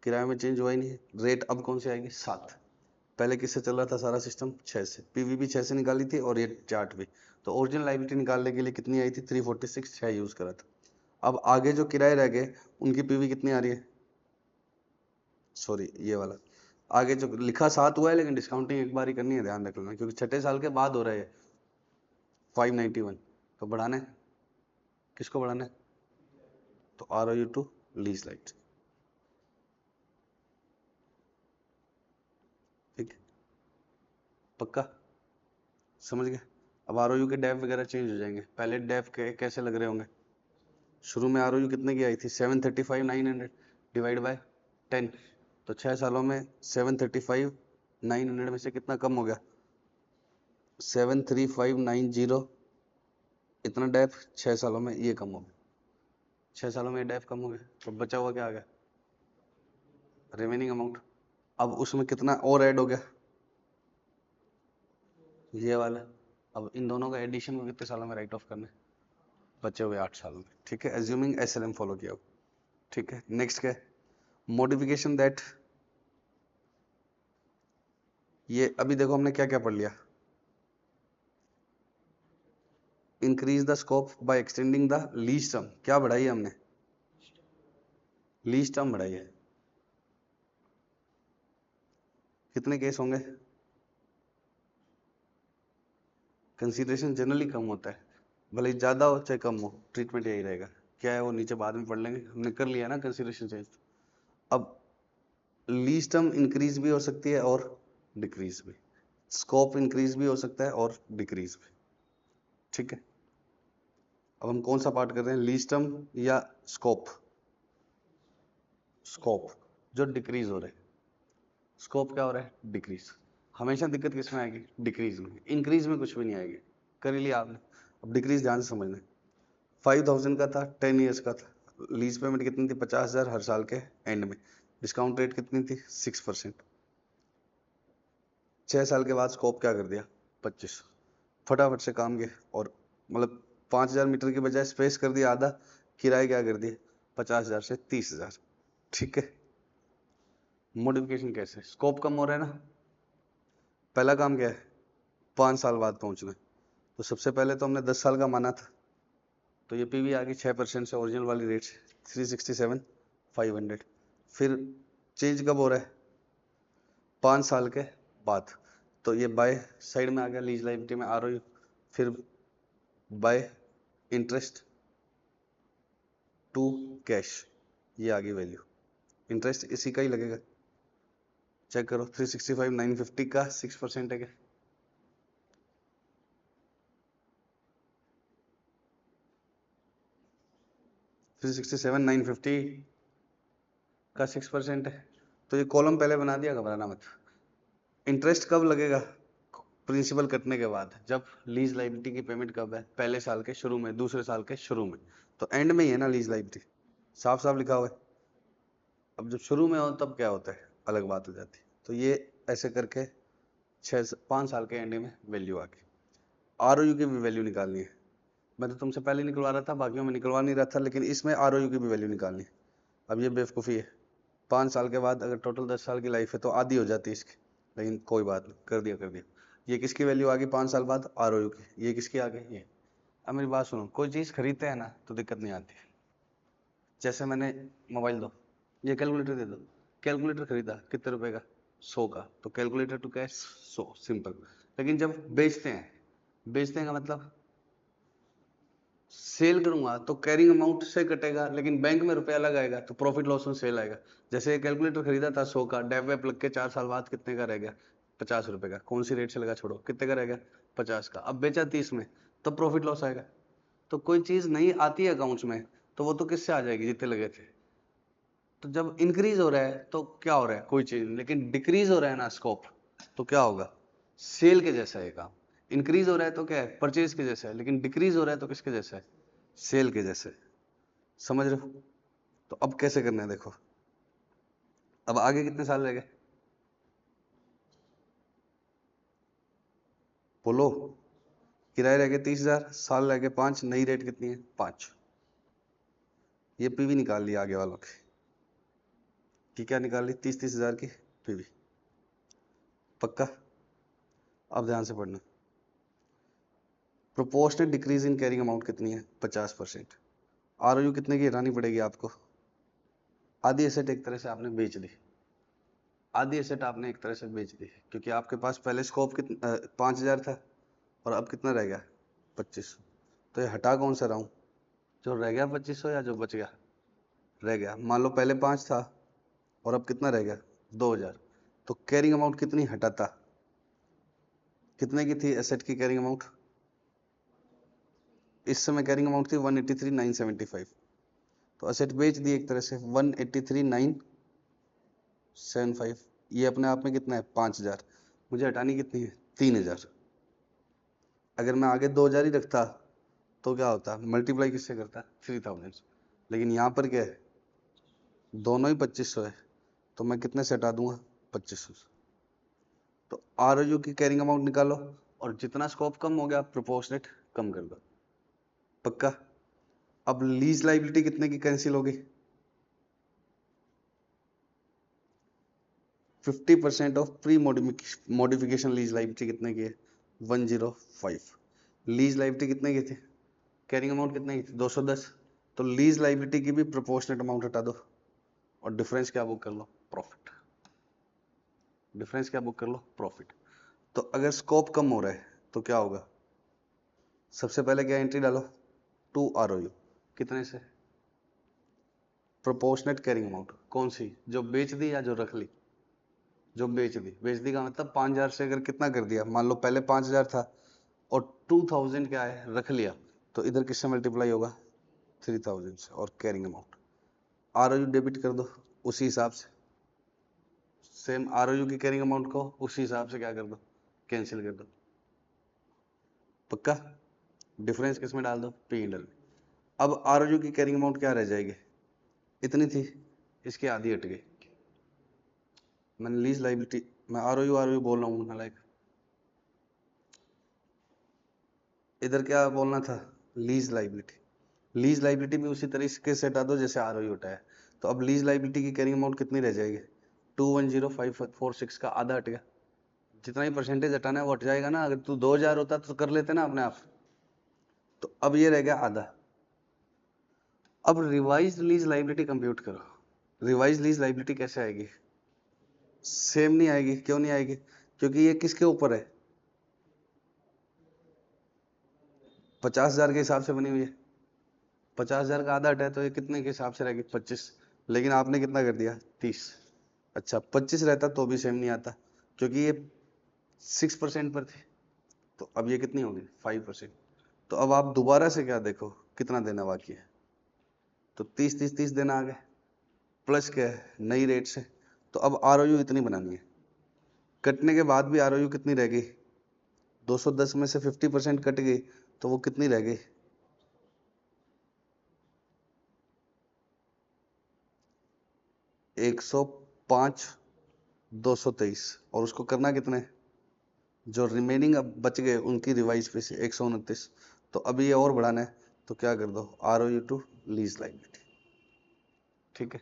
किराए में चेंज हुआ ही नहीं है। रेट अब कौन सी आएगी 7, पहले किससे चल रहा था सारा सिस्टम 6 से, पीवी भी 6 से निकाली थी और ये चार्ट भी। तो ओरिजिनल लाइबिलिटी निकालने के लिए कितनी आई थी 346, 6 यूज करा था। अब आगे जो किराए रह गए उनकी पीवी कितनी आ रही है, सॉरी ये वाला आगे जो लिखा 7 हुआ है लेकिन डिस्काउंटिंग एक बार ही करनी है, ध्यान रख लेना, क्योंकि 6ठे साल के बाद हो रहा है 591। तो बढ़ाना है, किसको बढ़ाना है, तो आरओयू टू लीज लाइट। ठीक है, पक्का समझ गए। अब आरओयू के डेफ वगैरह चेंज हो जाएंगे, पहले डेफ के कैसे लग रहे होंगे, शुरू में आरओयू कितने की आई थी 735,900 डिवाइड बाय 10, तो 6 सालों में 735,900 में से कितना कम हो गया 735,900, इतना डेफ 6 सालों में ये कम हो गया। 6 सालों में डेफ कम हो गया, तो बचा हुआ क्या आ गया, रिमेनिंग अमाउंट। अब उसमें कितना और ऐड हो गया, ये वाला। अब इन दोनों का एडिशन को कितने सालों में राइट ऑफ करना है, बचे हुए 8 साल में। ठीक है, एज्यूमिंग एसएलएम फॉलो किया हो। ठीक है, नेक्स्ट क्या है, मॉडिफिकेशन दैट, ये अभी देखो हमने क्या क्या पढ़ लिया, increase the scope by extending the lease term, क्या बढ़ाई है हमने, लीज टर्म बढ़ाई है। कितने केस होंगे, कंसीडरेशन जनरली कम होता है, भले ही ज्यादा हो चाहे कम हो, ट्रीटमेंट यही रहेगा। क्या है वो नीचे बाद में पढ़ लेंगे, हमने कर लिया ना कंसीडरेशन चेंज। अब लीज टर्म इंक्रीज भी हो सकती है और डिक्रीज भी, स्कोप इंक्रीज भी हो सकता है और डिक्रीज भी। ठीक है, अब हम कौन सा पार्ट कर रहे हैं, लीज टर्म या स्कोप, स्कोप जो डिक्रीज हो रहे हैं, स्कोप क्या हो रहा है, डिक्रीज। हमेशा दिक्कत किस में आएगी, डिक्रीज में, इंक्रीज में कुछ भी नहीं आएगी। कर ही लिया आपने, अब डिक्रीज ध्यान से समझना। 5000 का था, 10 ईयर्स का था, लीज पेमेंट कितनी थी, 50,000 हर साल के एंड में, डिस्काउंट रेट कितनी थी, 6%। 6 साल के बाद स्कोप क्या कर दिया, 25। फटाफट से काम गया, और मतलब 5,000 मीटर की बजाय स्पेस कर दिया आधा, किराए क्या कर दिए, 50,000 से 30,000। ठीक है, मॉडिफिकेशन कैसे, स्कोप कम हो रहा है ना, पहला काम क्या है, 5 साल बाद पहुंचना है। तो सबसे पहले तो हमने 10 साल का माना था, तो ये पीवी आ गई 6% से, ओरिजिनल वाली रेट 367,500। फिर चेंज कब हो रहा है, 5 साल के बाद, तो ये बाय साइड में आ गया, लीज लाइबिलिटी में आ रही हो। फिर बाय इंटरेस्ट टू कैश, ये आ गई वैल्यू, इंटरेस्ट इसी का ही लगेगा। चेक करो, 365,950 का 6% है क्या, 367,950 का 6% है। तो ये कॉलम पहले बना दिया, घबराना मत। इंटरेस्ट कब लगेगा, प्रिंसिपल कटने के बाद। जब लीज लाइबिलिटी की पेमेंट कब है, पहले साल के शुरू में, दूसरे साल के शुरू में, तो एंड में ही है ना लीज लाइबिलिटी, साफ साफ लिखा हुआ है। अब जब शुरू में हो तब क्या होता है, अलग बात हो जाती है। तो ये ऐसे करके 5 साल के एंड में वैल्यू आ गई। आरओयू की भी वैल्यू निकालनी है, मैं तो तुमसे पहले निकलवा रहा था, बाकियों में निकलवा नहीं रहा था, लेकिन इसमें आरओयू की भी वैल्यू निकालनी है। अब ये बेवकूफ़ी है, 5 साल के बाद अगर टोटल 10 साल की लाइफ है तो आधी हो जाती है इसकी, लेकिन कोई बात नहीं, कर दिया कर दिया। ये किसकी वैल्यू आ गई 5 साल बाद, आरओयू की। ये किसकी आ गई, ये। अब मेरी बात सुनो, कोई चीज़ खरीदते हैं ना तो दिक्कत नहीं आती। जैसे मैंने मोबाइल दो, ये कैलकुलेटर दे दो, कैलकुलेटर खरीदा कितने रुपए का, 100 का, तो कैलकुलेटर टू कैश 100, सिंपल। लेकिन जब बेचते हैं, बेचते हैं का मतलब सेल करूंगा तो कैरिंग अमाउंट से कटेगा, लेकिन बैंक में रुपया अलग आएगा, तो प्रॉफिट लॉस में सेल आएगा। जैसे कैलकुलेटर खरीदा था 100 का, डेप वेप लग के 4 साल बाद कितने का रह गया, 50 रुपए का। कौन सी रेट से लगा, छोड़ो, कितने का रह गया, 50 का। अब बेचा 30 में, तब प्रॉफिट लॉस आएगा। तो कोई चीज नहीं आती है अकाउंट्स में, तो वो तो किससे आ जाएगी, जितने लगे थे। तो जब इंक्रीज हो रहा है तो क्या हो रहा है, कोई चीज, लेकिन डिक्रीज हो रहा है ना स्कोप, तो क्या होगा, सेल के जैसा है काम। इंक्रीज हो रहा है तो क्या है, परचेज के जैसा है, लेकिन डिक्रीज हो रहा है तो किसके जैसा है, सेल के जैसे। समझ रहे हो। तो अब कैसे करना है, देखो, अब आगे कितने साल रह गए, बोलो। किराए रह गए 30,000, साल रह गए 5, नई रेट कितनी है, 5। ये पीवी निकाल लिया आगे वालों की क्या निकाल ली, 30,000 की पीवी, पक्का। अब ध्यान से पढ़ना, proportional decrease in carrying amount कितनी है, 50%। आरओयू कितने की हटानी पड़ेगी आपको, आधी एसेट एक तरह से आपने बेच दी, आधी एसेट आपने एक तरह से बेच दी, क्योंकि आपके पास पहले स्कोप कितना 5,000 था, और अब कितना रह गया, 25। तो ये हटा कौन सा रहा हूँ, जो रह गया 2500 या जो बच गया, रह गया। मान लो पहले 5 था और अब कितना रह गया, 2,000। तो कैरिंग अमाउंट कितनी हटाता, कितने की थी एसेट की कैरिंग अमाउंट, इस समय कैरिंग अमाउंट थी 183,975। तो एसेट बेच दी एक तरह से 183,975। ये अपने आप में कितना है, 5,000। मुझे हटानी कितनी है, 3,000। अगर मैं आगे 2,000 ही रखता तो क्या होता, मल्टीप्लाई किससे करता, 3,000। लेकिन यहाँ पर क्या है, दोनों ही 2500 है, तो मैं कितने से हटा दूंगा, 2500 से। तो आरओयू की कैरिंग अमाउंट निकालो, और जितना स्कोप कम हो गया प्रोपोर्शनेट कम कर दो। पक्का। अब लीज लाइबिलिटी कितने की कैंसिल होगी, 50% of pre modification lease liability कितने की है, 105। लीज लाइबिलिटी कितने की थी, कैरिंग अमाउंट कितने की थी, 210। तो लीज लाइबिलिटी की भी प्रोपोर्शनेट अमाउंट हटा दो, और डिफरेंस क्या बुक कर लो, प्रॉफिट। डिफरेंस क्या बुक कर लो, प्रॉफिट। तो अगर स्कोप कम हो रहा है तो क्या होगा, सबसे पहले क्या एंट्री डालो, टू आरओयू, कितने से, प्रोपोर्शनेट कैरिंग अमाउंट। कौन सी, जो बेच दी या जो रख ली, जो बेच दी। बेच दी का मतलब 5000 से अगर कितना कर दिया, मान लो पहले 5000 था और 2000 क्या है रख लिया, तो इधर किससे मल्टीप्लाई होगा, 3000 से, और कैरिंग अमाउंट। आरओयू डेबिट कर दो उसी हिसाब से, सेम आरओयू की कैरिंग अमाउंट को उसी हिसाब से क्या कर दो, कैंसिल कर दो। पक्का। डिफरेंस किसमें डाल दो, पी इंडल में। अब आरओयू की कैरिंग अमाउंट क्या रह जाएगी, इतनी थी, इसकी आधी हट गई। मैंने लीज लाइबिलिटी, मैं आरओयू आरओयू बोल रहा हूँ, लाइक इधर क्या बोलना था, लीज लाइबिलिटी। लीज लाइबिलिटी भी उसी तरीके से हटा दो जैसे आरओयू हटाया। तो अब लीज लाइबिलिटी की कैरिंग अमाउंट कितनी रह जाएगी, 210546 का आधा हट गया। जितना ही परसेंटेज हटाना है वो हट जाएगा ना, अगर तू 2000 होता तो कर लेते ना अपने आप। तो अब ये रह गया आधा। अब रिवाइज लीज लाइबिलिटी कंप्यूट करो। रिवाइज लीज लाइबिलिटी कैसे आएगी, सेम नहीं आएगी। क्यों नहीं आएगी, क्योंकि ये किसके ऊपर है, 50,000 के हिसाब से बनी हुई है। 50,000 का आधा हटा है तो ये कितने के हिसाब से रहेगी, 25। लेकिन आपने कितना कर दिया, 30। अच्छा 25 रहता तो भी सेम नहीं आता, क्योंकि ये 6% पर थी। तो अब ये कितनी होगी, 5%। तो अब आप दोबारा से क्या देखो कितना देना बाकी है, तो 30 देना आ गए, प्लस क्या है नई रेट से। तो अब आरओयू इतनी बनानी है, कटने के बाद भी आरओयू कितनी रह गई, 210 में से 50% कट गई, तो वो कितनी रह गई, 105 223। और उसको करना कितने, जो रिमेनिंग अब बच गए उनकी रिवाइज पे से 129। तो अभी ये और बढ़ाना है, तो क्या कर दो, आरओयू टू लीज लाइबिलिटी। ठीक है।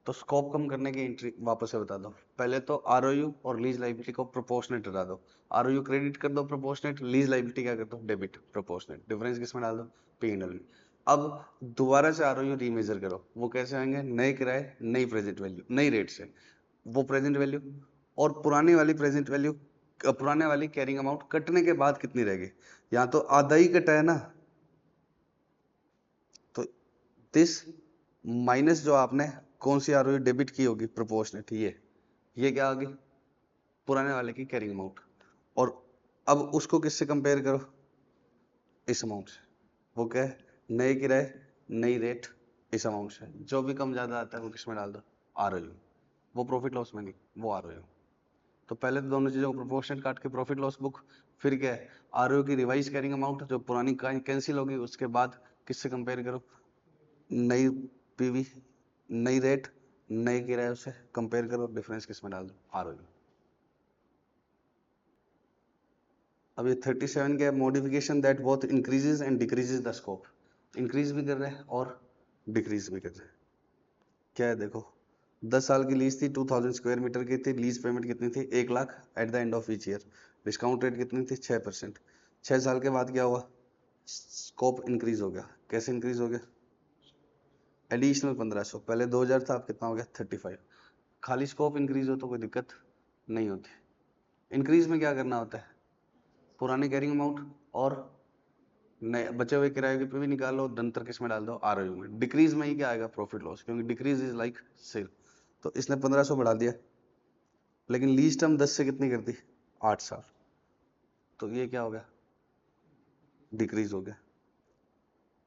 तो स्कोप कम करने की एंट्री वापस से बता दो। पहले तो आरओयू और लीज लाइबिलिटी को प्रोपोर्शनेट हटा दो। आरओयू क्रेडिट कर दो प्रोपोर्शनेट, लीज लाइबिलिटी क्या कर दो, डेबिट प्रोपोर्शनेट। डिफरेंस किसमें डाल दो, पी एंड एल में। अब दोबारा से आरओयू रीमेजर करो। वो कैसे आएंगे, नए किराए, नई प्रेजेंट वैल्यू, नई रेट से। वो प्रेजेंट वैल्यू और पुरानी वाली प्रेजेंट वैल्यू, पुराने वाली कैरिंग अमाउंट कटने के बाद कितनी रहेगी, यहाँ तो आधा ही कटा है ना, तो दिस माइनस जो आपने कौन सी आरओयू डेबिट की होगी, प्रोपोर्शनेट, ये क्या होगी, पुराने वाले की कैरिंग अमाउंट। और अब उसको किससे कंपेयर करो, इस अमाउंट से। वो क्या है, नए किराए, नई रेट, इस अमाउंट से जो भी कम ज्यादा आता है वो किसमें डाल दो, आरओयू। वो प्रॉफिट लॉस में नहीं, वो आरओयू। तो पहले तो दोनों चीजों को प्रोपोर्शनेट काट के प्रॉफिट लॉस बुक, फिर क्या है, आरओयू की रिवाइज कैरिंग अमाउंट जो पुरानी कैंसिल होगी, उसके बाद किससे कंपेयर करो, नई पीवी, नई रेट, नए किराए से कंपेयर करो, डिफरेंस किसमें डाल दो, आरओयू। अब ये 37 क्या है, modification that both increases and decreases the scope. Increase भी कर रहे हैं और डिक्रीज भी कर रहे हैं। क्या है देखो, 10 साल की लीज थी, 2000 स्क्वायर मीटर की थी, लीज पेमेंट कितनी थी, 1 lakh eight the end of each year. Discount rate कितनी थी, 6%। 6 साल के बाद क्या हुआ, स्कोप इंक्रीज हो गया। कैसे इंक्रीज हो गया, एडिशनल 1500, पहले 2000 था, अब कितना हो गया, 35। खाली स्कोप इंक्रीज हो तो कोई दिक्कत नहीं होती। इंक्रीज में क्या करना होता है, पुरानी कैरिंग अमाउंट और नए बचे हुए किराए पे भी निकालो, दंतर किस में डाल दो, आरओयू में। डिक्रीज में ही क्या आएगा, प्रॉफिट लॉस, क्योंकि डिक्रीज इज लाइक सेल। तो इसने 1500 बढ़ा दिया, लेकिन लीज टर्म 10 से कितनी कर दी, 8 साल। तो ये क्या हो गया, डिक्रीज हो गया।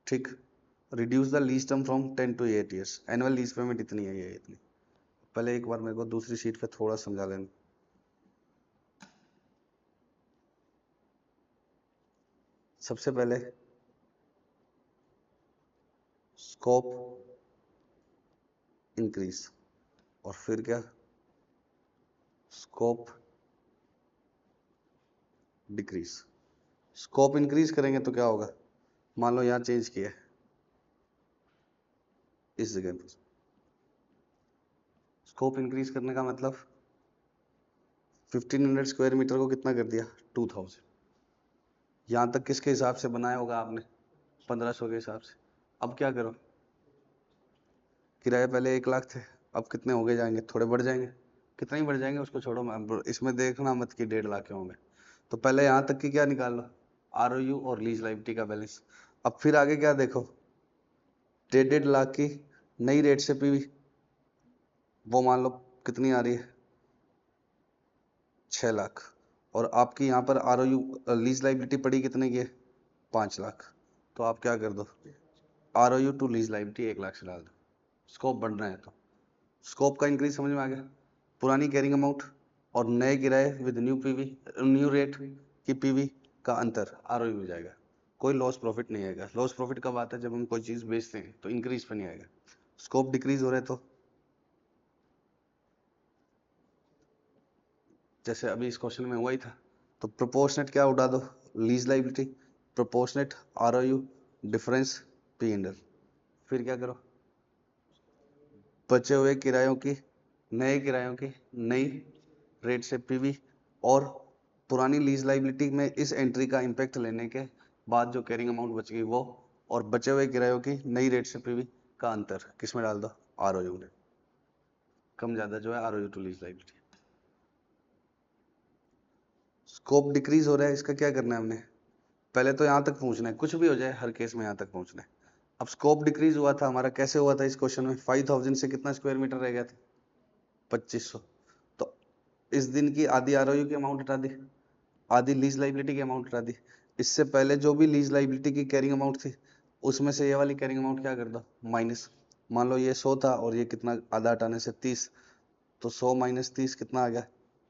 ठीक। Reduce the lease term from 10 to 8 years। Annual lease payment इतनी है, ये इतनी। पहले एक बार मेरे को दूसरी शीट पे थोड़ा समझा लेना। सबसे पहले स्कोप इंक्रीज, और फिर क्या, स्कोप डिक्रीज। स्कोप इंक्रीज करेंगे तो क्या होगा, मान लो यहां चेंज किया है, इस जगह पर स्कोप इंक्रीज करने का मतलब 1500 स्क्वायर मीटर को कितना कर दिया, 2000। यहां तक किसके हिसाब से बनाया होगा आपने, 1500 के हिसाब से। अब क्या करो, किराए पहले 1 लाख थे, अब कितने हो गए जाएंगे, थोड़े बढ़ जाएंगे, कितना ही बढ़ जाएंगे उसको छोड़ो, इसमें देखना मत कि 1.5 लाख के होंगे। तो पहले यहाँ तक की क्या निकाल लो, ROU और लीज लाइबिलिटी का बैलेंस। अब फिर आगे क्या देखो, 1.5 लाख की नई रेट से पीवी, वो मान लो कितनी आ रही है, 6 लाख, और आपकी यहाँ पर ROU लीज लाइबिलिटी पड़ी कितने की है, 5 लाख। तो आप क्या कर दो, ROU to lease liability 1 lakh से डाल दो, स्कोप बढ़ रहा है तो। स्कोप का इंक्रीज समझ में आ गया, पुरानी कैरिंग अमाउंट और नए किराए with new PV, new rate की पीवी का अंतर ROU में जाएगा। कोई लॉस प्रॉफिट नहीं आएगा। लॉस प्रॉफिट कब आता है, जब हम कोई चीज बेचते हैं तो इंक्रीज पे नहीं आएगा। स्कोप डिक्रीज हो रहा है तो जैसे अभी इस क्वेश्चन में हुआ ही था, तो प्रोपोर्शनेट क्या उठा दो, lease liability, proportionate ROU, difference P and L. फिर क्या करो, बचे हुए किरायों की, नए किरायों की नई रेट से पीवी, और पुरानी लीज लाइबिलिटी में इस एंट्री का इंपैक्ट लेने के बाद जो कैरिंग अमाउंट बच गई वो, और बचे हुए किरायों की नई रेट से पीवी का अंतर किस में डाल दो, ROU में। कम ज्यादा जो है ROU to lease liability. Scope decrease हो रहा है, इसका क्या करना है हमने, पहले तो यहां तक पहुंचना है, कुछ भी हो जाए हर केस में यहां तक पहुंचना है। अब स्कोप डिक्रीज हुआ था हमारा, कैसे हुआ था इस क्वेश्चन में, 5000 से कितना स्क्वायर मीटर रह गया था, 2500। तो इस दिन की आधी ROU की अमाउंट हटा दी, आधी लीज लाइबिलिटी की अमाउंट हटा दी। इससे पहले जो भी लीज लाइबिलिटी की कैरिंग अमाउंट थी, उसमें से ये वाली कैरिंग अमाउंट क्या कर दो, माइनस। मान लो ये 100 था और ये कितना, आधा हटाने से 30, तो 100 माइनस 30 कितना आ गया,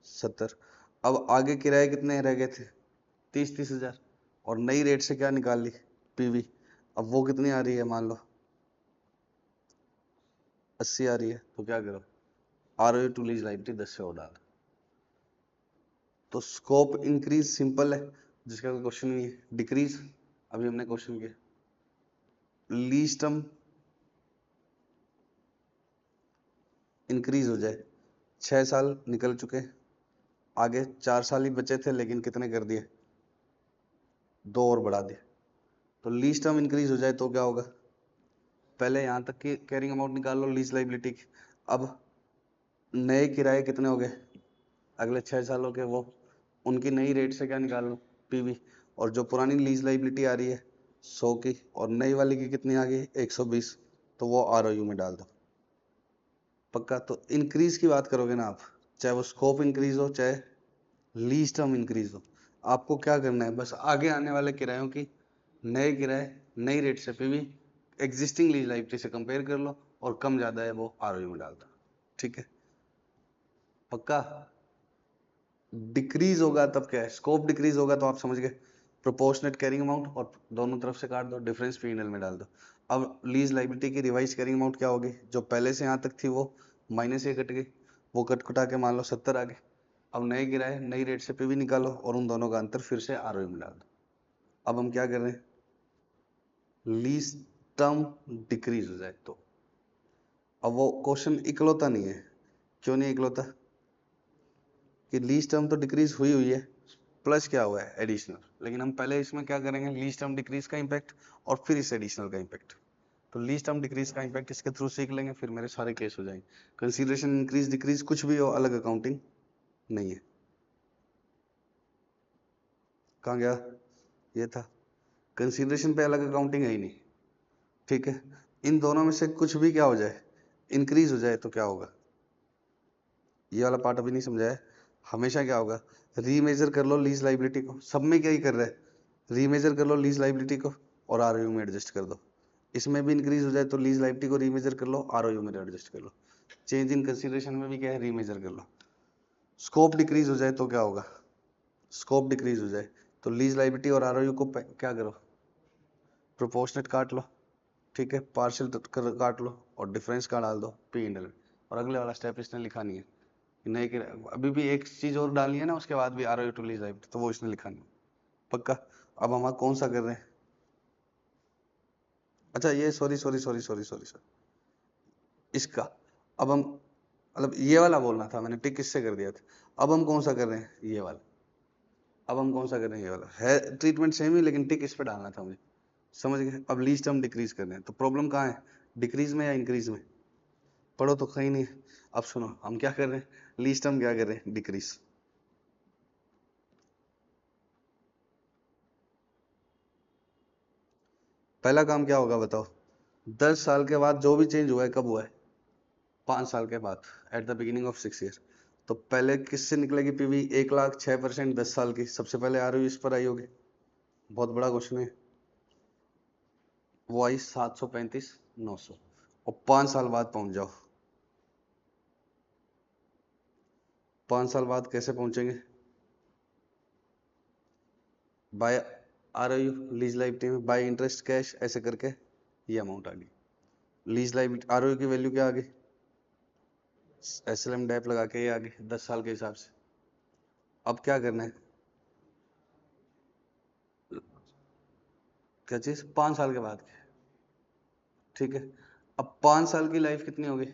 70। अब आगे किराए कितने रह गए थे, 30 हजार, और नई रेट से क्या निकाल ली, पीवी। अब वो कितनी आ रही है, मान लो 80 आ रही है, तो क्या करो, ROU टू लीज लाइबिलिटी 10 से और डाल। तो स्कोप इंक्रीज सिंपल है, जिसका कोई क्वेश्चन नहीं है। डिक्रीज अभी हमने क्वेश्चन किया। लीज टर्म इंक्रीज हो जाए, 6 साल निकल चुके, आगे 4 साल ही बचे थे, लेकिन कितने कर दिए, 2 और बढ़ा दिए। तो लीज टर्म इंक्रीज हो जाए तो क्या होगा, पहले यहां तक की कैरिंग अमाउंट निकाल लो लीज लाइबिलिटी की। अब नए किराए कितने हो गए अगले 6 सालों के, वो उनकी नई रेट से क्या निकाल लो, पीवी। और जो पुरानी लीज लाइबिलिटी आ रही है 100 की, और नई वाली की कितनी आ गई, 120, तो वो ROU में डाल दो। पक्का। तो इंक्रीज की बात करोगे ना आप, चाहे वो स्कोप इंक्रीज हो चाहे लीज टर्म इंक्रीज हो, आपको क्या करना है, बस आगे आने वाले किरायों की नए किराए नई रेट से पीवी एग्जिस्टिंग लीज लाइबिलिटी से कंपेयर कर लो, और कम ज्यादा है वो ROU में डाल दो। ठीक है, पक्का। डिक्रीज होगा तब क्या है, स्कोप डिक्रीज होगा तो आप समझ गए, प्रोपोर्शनेट कैरिंग अमाउंट और दोनों तरफ से काट दो, डिफरेंस P&L में डाल दो। अब लीज लाइबिलिटी की रिवाइज कैरिंग अमाउंट क्या होगी, जो पहले से यहाँ तक थी वो माइनस ये कट गई, वो कट कटा के मान लो 70 आ गए। अब नए गिराए नई रेट से पीवी निकालो, और उन दोनों का अंतर फिर से ROU में डाल दो। अब हम क्या कर रहे हैं, लीज टर्म डिक्रीज हो जाए तो। अब वो क्वेश्चन इकलौता नहीं है, क्यों नहीं इकलौता, कि लीज टर्म तो डिक्रीज हुई है, प्लस क्या हुआ है, एडिशनल। लेकिन हम पहले इसमें क्या करेंगे, लीज टर्म डिक्रीज का इंपैक्ट और फिर इस एडिशनल का इंपैक्ट। तो लीज टर्म डिक्रीज का इंपैक्ट इसके थ्रू सीख लेंगे, फिर मेरे सारे केस हो जाएंगे। कंसीडरेशन इंक्रीज डिक्रीज कुछ भी हो, अलग अकाउंटिंग नहीं है। कहाँ गया, ये था, कंसीडरेशन पे अलग अकाउंटिंग है ही नहीं। ठीक है, इन दोनों में से कुछ भी क्या हो जाए, इंक्रीज हो जाए तो क्या होगा, ये वाला पार्ट अभी नहीं समझा है। हमेशा क्या होगा, रीमेजर कर लो लीज लाइबिलिटी को, सब में क्या ही कर रहा है, रीमेजर कर लो लीज लाइबिलिटी को और ROU में एडजस्ट कर दो। इसमें भी इंक्रीज हो जाए तो लीज लाइबिलिटी को रीमेजर कर लो, ROU में एडजस्ट कर लो। चेंज इन कंसीडरेशन में भी क्या है, रीमेजर कर लो। स्कोप डिक्रीज हो जाए तो क्या होगा, स्कोप डिक्रीज हो जाए तो लीज लाइबिलिटी और ROU को क्या करो, प्रोपोर्शनेट काट लो, ठीक है, पार्शियल काट लो और डिफरेंस का डाल दो पी इंटरवल, और अगले वाला स्टेप इसने लिखा नहीं है, नहीं कि अभी भी एक चीज और डालनी है ना उसके बाद भी आर टू लीज लाइबिलिटी, तो वो इसने लिखा नहीं पक्का। अब हम कौन सा कर रहे हैं, अच्छा ये sorry sorry sorry sorry sorry sorry इसका, अब हम मतलब ये वाला बोलना था, मैंने टिक इससे कर दिया था। अब हम कौन सा कर रहे हैं, ये वाला। अब हम कौन सा कर रहे हैं, ये वाला है, ट्रीटमेंट सेम ही लेकिन टिक इस पे डालना था मुझे, समझ गए। अब लीस्ट हम डिक्रीज कर रहे हैं, तो प्रॉब्लम कहाँ है, डिक्रीज में या इंक्रीज में, पढ़ो तो कहीं नहीं है। अब सुनो हम क्या कर रहे हैं, लीस्ट हम क्या कर रहे हैं, डिक्रीज। पहला काम क्या होगा बताओ, 10 साल के बाद जो भी चेंज हुआ है कब हुआ है, 5 साल के बाद, eight the beginning of 6 year. तो पहले किससे निकलेगी पीवी, 1,06% 10 साल की, सबसे पहले आ रही इस पर आई होगी, बहुत बड़ा क्वेश्चन है। वो आई 735,900, और 5 साल बाद पहुंच जाओ, 5 साल बाद कैसे पहुंचेंगे, by R U lease liability में, बाय इंटरेस्ट कैश, ऐसे करके ये अमाउंट आ गई। लीज लाइबिलिटी आर की वैल्यू क्या आ गई, एसएलएम डैप लगा के ये आ गई 10 साल के हिसाब से। अब क्या करना है, क्या चीज, 5 साल के बाद की, ठीक है। अब 5 साल की लाइफ कितनी हो गई,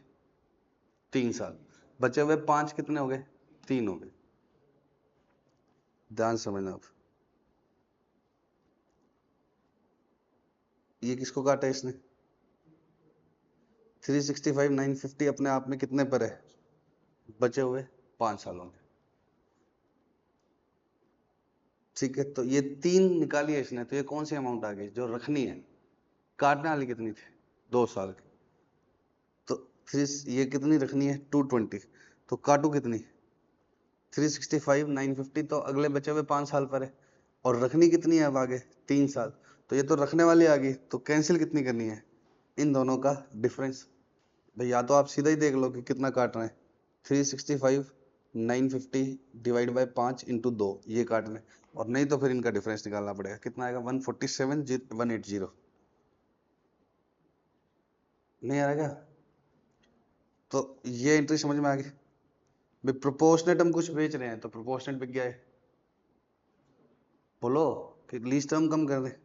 3 साल, बचे हुए 5 कितने हो गए, 3 हो गए। ध्यान समझना, अब ये किसको काटा है इसने, 365 950 अपने आप में कितने पर है, बचे हुए 5 सालों में, ठीक है। तो ये 3 निकाली है इसने, तो ये कौन सी अमाउंट आ गई जो रखनी है, काटने वाली कितनी थी, 2 साल की, तो फिर ये कितनी रखनी है, 220, तो काटू कितनी, 365 950, तो अगले बचे हुए 5 साल पर है, और रखनी कितनी है अब आगे, 3 साल, तो ये तो रखने वाली आ गई, तो कैंसिल कितनी करनी है, इन दोनों का डिफरेंस। भाई या तो आप सीधा ही देख लो कि कितना काट रहे हैं, 365 950 डिवाइड बाई 5 इंटू 2, ये काटने, और नहीं तो फिर इनका डिफरेंस निकालना पड़ेगा, कितना आएगा, 147,180। नहीं आ रहा क्या, तो ये एंट्री समझ में आ गई भाई। प्रोपोर्शनेट हम कुछ बेच रहे हैं तो प्रोपोर्शनेट बिक गया है, बोलो कि लीज टर्म कम कर दे।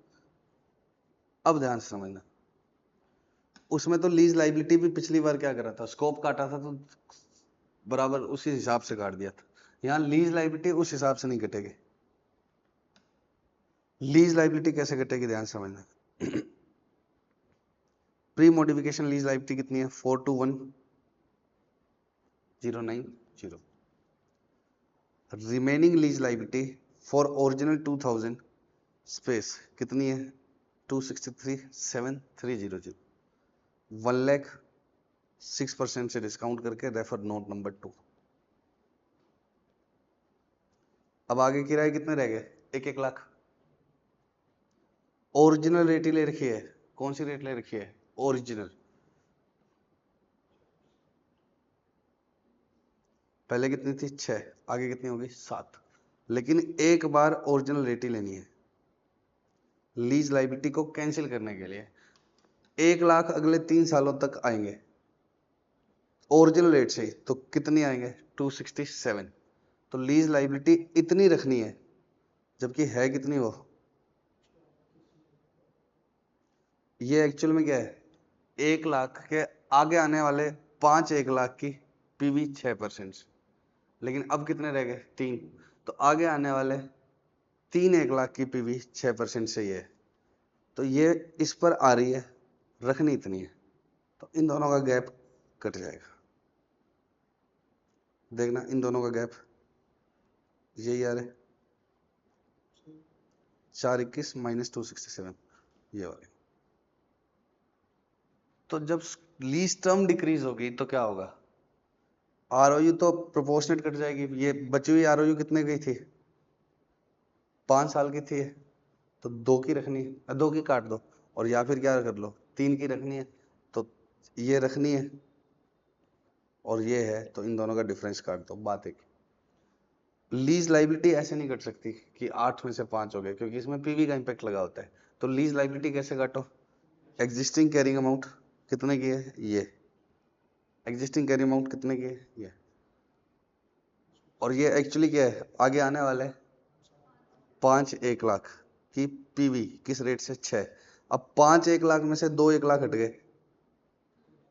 अब ध्यान से समझना, उसमें तो लीज लाइबिलिटी भी पिछली बार क्या करा था, स्कोप काटा था, तो बराबर उसी हिसाब से काट दिया था। यहाँ लीज लाइबिलिटी उस हिसाब से नहीं कटेगी। लीज लाइबिलिटी कैसे कटेगी, ध्यान समझना। प्री मॉडिफिकेशन लीज लाइबिलिटी कितनी है, 421,090। Remaining lease liability for original 2000 space कितनी है, 263,730। 1,06% से डिस्काउंट करके, रेफर नोट नंबर 2। अब आगे किराए कितने रह गए, 1,00,000। ओरिजिनल रेट ही ले रखी है, कौन सी रेट ले रखी है, ओरिजिनल। पहले कितनी थी, 6, आगे कितनी होगी, 7। लेकिन एक बार ओरिजिनल रेट ही लेनी है लीज लाइबिलिटी को कैंसिल करने के लिए। 1,00,000 अगले 3 सालों तक आएंगे ओरिजिनल रेट से, तो कितनी आएंगे, 267। तो लीज लाइबिलिटी इतनी रखनी है, जबकि है कितनी वो, ये एक्चुअल में क्या है, 1,00,000 के आगे आने वाले 5 1,00,000 की पीवी 6%, लेकिन अब कितने रह गए, 3। तो आगे आने वाले 3 1,00,000 की पीवी 6% से ये है, तो ये इस पर आ रही है, रखनी इतनी है, तो इन दोनों का गैप कट जाएगा। देखना इन दोनों का गैप यही आ रहा है, 421 माइनस 267, ये वाले। तो जब लीज टर्म डिक्रीज होगी तो क्या होगा, आरओयू तो प्रोपोर्शनेट कट जाएगी। ये बची हुई आरओयू कितने की थी, 5 साल की थी, तो 2 की रखनी है, 2 की काट दो, और या फिर क्या कर लो, 3 की रखनी है, तो ये रखनी है और ये है, तो इन दोनों का डिफरेंस काट दो, बात एक। लीज लाइबिलिटी ऐसे नहीं कट सकती कि 8 में से 5 हो गए, क्योंकि इसमें पीवी का इंपैक्ट लगा होता है। तो लीज लाइबिलिटी कैसे काटो, एग्जिस्टिंग कैरिंग अमाउंट कितने की है, ये एग्जिस्टिंग कैरिंग अमाउंट कितने की है, ये, और ये एक्चुअली क्या है, आगे आने वाले 5 1 लाख की पीवी किस रेट से 6। अब 5 1 लाख में से 2 1 लाख हट गए,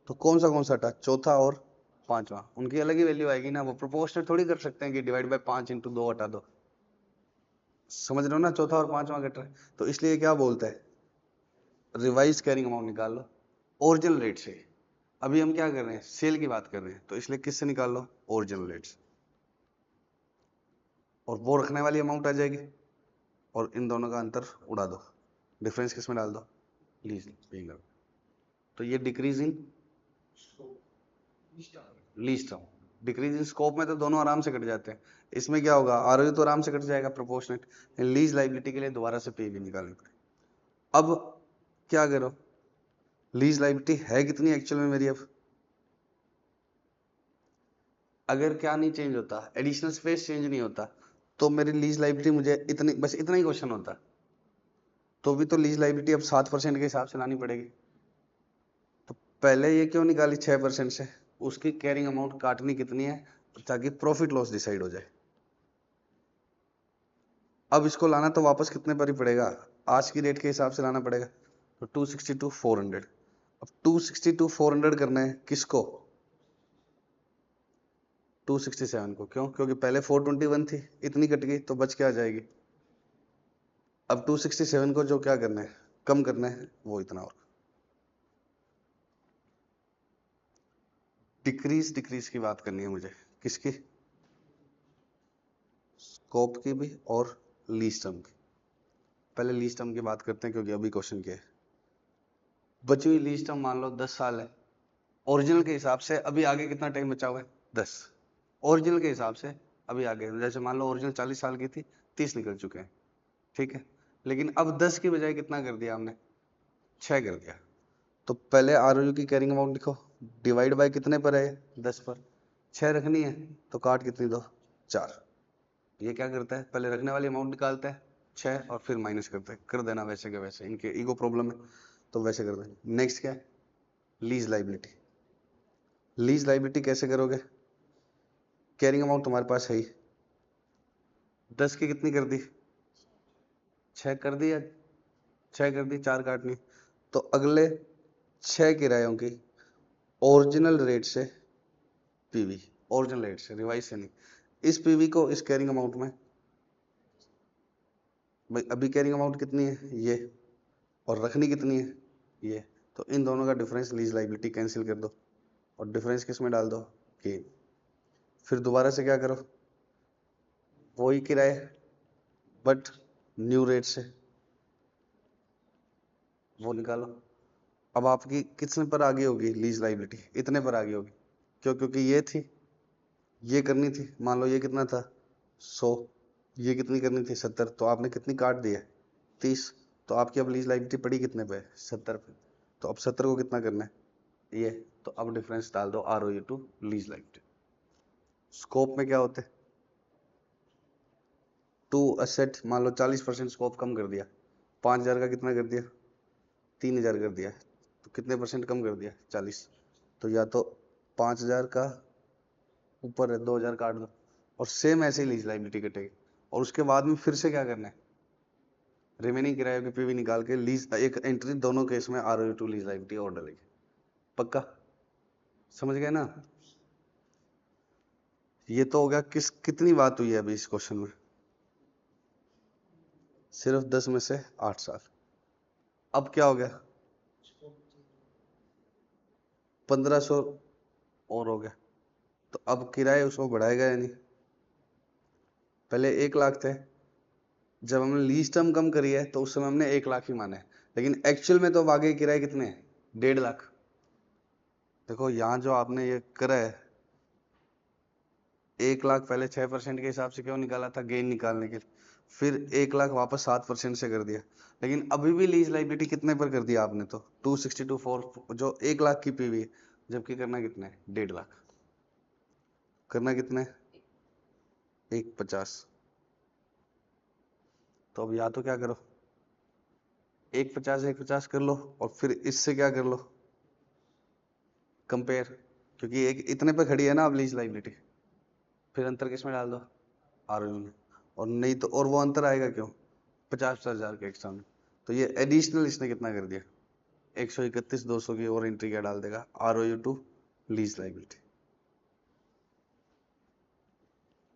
तो कौन सा हटा, चौथा और पांचवा, उनकी अलग ही वैल्यू आएगी ना, वो प्रोपोर्शनल थोड़ी कर सकते हैं कि डिवाइड बाय 5 इंटू 2 हटा दो, समझ रहे हो ना, चौथा और पांचवा घट रहा है, तो इसलिए क्या बोलता है, रिवाइज कैरिंग अमाउंट निकाल लो ओरिजिनल रेट से। अभी हम क्या कर रहे हैं, सेल की बात कर रहे हैं, तो इसलिए किससे निकाल लो, ओरिजिनल रेट से, और वो रखने वाली अमाउंट आ जाएगी, और इन दोनों का अंतर उड़ा दो, डिफरेंस किस में डाल दो, लीज पेइंग। तो ये decrease in lease term, decrease in scope में तो दोनों आराम से कट जाते हैं, इसमें क्या होगा, आरओई तो आराम से कट जाएगा प्रोपोर्शनेट, लीज लाइबिलिटी के लिए दोबारा से पीवी निकालनी पड़ेगी। अब क्या करो, लीज लाइबिलिटी है कितनी एक्चुअल में मेरी, अब अगर क्या नहीं चेंज होता, एडिशनल स्पेस चेंज नहीं होता, तो मेरी लीज लाइबिलिटी मुझे इतनी, बस इतना ही क्वेश्चन होता, तो भी तो लीज लाइबिलिटी अब 7% के हिसाब से लानी पड़ेगी, तो पहले ये क्यों निकाली 6% से, उसकी कैरिंग अमाउंट काटनी कितनी है, ताकि प्रॉफिट लॉस डिसाइड हो जाए। अब इसको लाना तो वापस कितने पर ही पड़ेगा, आज की रेट के हिसाब से लाना पड़ेगा, तो 262 400। अब 262 400 करना है किसको, 267 को, क्यों, क्योंकि पहले 421 थी, इतनी कट गई तो बच क्या आ जाएगी, अब 267 को जो क्या करना है, कम करना है, वो इतना और डिक्रीज की बात करनी है मुझे, किसकी, स्कोप की भी और लीज टर्म की। पहले लीज टर्म की बात करते हैं, क्योंकि अभी क्वेश्चन क्या है, बची हुई लीज टर्म मान लो 10 साल है, ओरिजिनल के हिसाब से अभी आगे कितना टाइम बचा हुआ है, 10, ओरिजिनल के हिसाब से अभी आगे, जैसे मान लो ओरिजिनल 40 साल की थी, 30 निकल चुके हैं, ठीक है, लेकिन अब 10 की बजाय कितना कर दिया हमने, 6 कर दिया, तो पहले आरओयू की कैरिंग अमाउंट लिखो, डिवाइड बाय कितने पर है, 10 पर, 6 रखनी है, तो काट कितनी दो, 4। ये क्या करता है, पहले रखने वाली अमाउंट निकालता है 6 और फिर माइनस करता है, कर देना वैसे के वैसे, इनके ईगो प्रॉब्लम है तो वैसे कर देना। नेक्स्ट क्या है, लीज लाइबिलिटी, लीज लाइबिलिटी कैसे करोगे, कैरिंग अमाउंट तुम्हारे पास है ही, 10 की कितनी कर दी, 6 कर दी, या 6 कर दी, 4 काटनी, तो अगले 6 किरायों की ओरिजिनल रेट से पीवी, ओरिजिनल रेट से, रिवाइज से नहीं, इस पीवी को इस कैरिंग अमाउंट में, भाई अभी कैरिंग अमाउंट कितनी है ये, और रखनी कितनी है ये, तो इन दोनों का डिफरेंस लीज लाइबिलिटी कैंसिल कर दो, और डिफरेंस किस में डाल दो, गेन, फिर दोबारा से क्या करो, वही किराए बट न्यू रेट से, वो निकालो। अब आपकी कितने पर आगे होगी लीज लाइबिलिटी, इतने पर आगे होगी, क्यों, क्योंकि ये थी, ये करनी थी, मान लो ये कितना था 100, ये कितनी करनी थी 70, तो आपने कितनी काट दी है 30, तो आपकी अब लीज लाइबिलिटी पड़ी कितने पे, 70 पे, तो अब 70 को कितना करना है ये, तो अब डिफरेंस डाल दो आरओयू टू लीज लाइबिलिटी। स्कोप में क्या होते हैं, टू असेट, मान लो 40% स्कोप कम कर दिया, 5,000 का कितना कर दिया, 3,000 कर दिया, तो कितने परसेंट कम कर दिया, 40, तो या तो 5,000 का ऊपर है 2,000 काट दो, और सेम ऐसे ही लीज लाइबिलिटी कटेगी, और उसके बाद में फिर से क्या करना है, रिमेनिंग किराए की पीवी निकाल के लीज एक एंट्री दोनों केस में आरओयू टू लीज लाइबिलिटी और डालेगी, पक्का, समझ गए ना। ये तो हो गया, कितनी बात हुई है अभी इस क्वेश्चन में, सिर्फ 10 में से 8 साल। अब क्या हो गया, 1500 और हो गया, तो अब किराए उसको बढ़ाएगा या नहीं, पहले 1 लाख थे, जब हमने लीज टर्म कम करी है तो उस समय हमने 1 लाख ही माना है, लेकिन एक्चुअल में तो अब आगे किराए कितने हैं, 1.5 लाख। देखो यहाँ जो आपने ये करा है, 1 लाख पहले 6% के हिसाब से क्यों निकाला था, गेन निकालने के लिए, फिर 1 लाख वापस 7% से कर दिया, लेकिन अभी भी लीज लाइबिलिटी कितने पर कर दिया आपने, तो 262 4, जो 1 लाख की पीवी है, जबकि करना कितना है, 1.5 लाख, करना कितना है, 150, तो अब या तो क्या करो, एक 50 कर लो और फिर इससे क्या कर लो, कंपेयर, क्योंकि एक इतने पे खड़ी है ना अब लीज लाइबिलिटी, फिर अंतर किस में डाल दो, आरओयू में। और नहीं तो, और वो अंतर आएगा क्यों, 50,000 के एक्स्ट्रा में। तो ये एडिशनल इसने कितना कर दिया, 131,200 की और एंट्री क्या डाल देगा, आरओयू टू लीज लाइबिलिटी।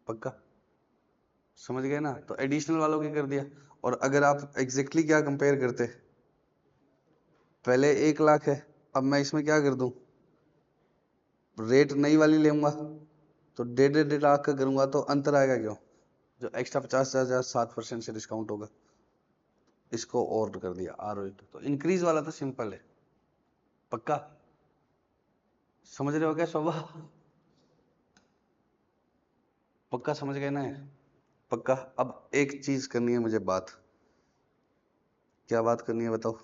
पक्का समझ गए ना। तो एडिशनल वालों की कर दिया। और अगर आप एग्जैक्टली क्या कंपेयर करते, पहले 1 लाख है, अब मैं इसमें क्या कर दूं, रेट नई वाली लेऊंगा, तो 1.5 लाख का करूंगा तो अंतर आएगा क्यों, जो एक्स्ट्रा 50,000 7% से डिस्काउंट होगा, इसको और कर दिया आरओई। तो इंक्रीज वाला तो सिंपल है। पक्का समझ रहे हो क्या शोभा, पक्का समझ गए ना। पक्का। अब एक चीज करनी है मुझे बात, क्या बात करनी है बताओ।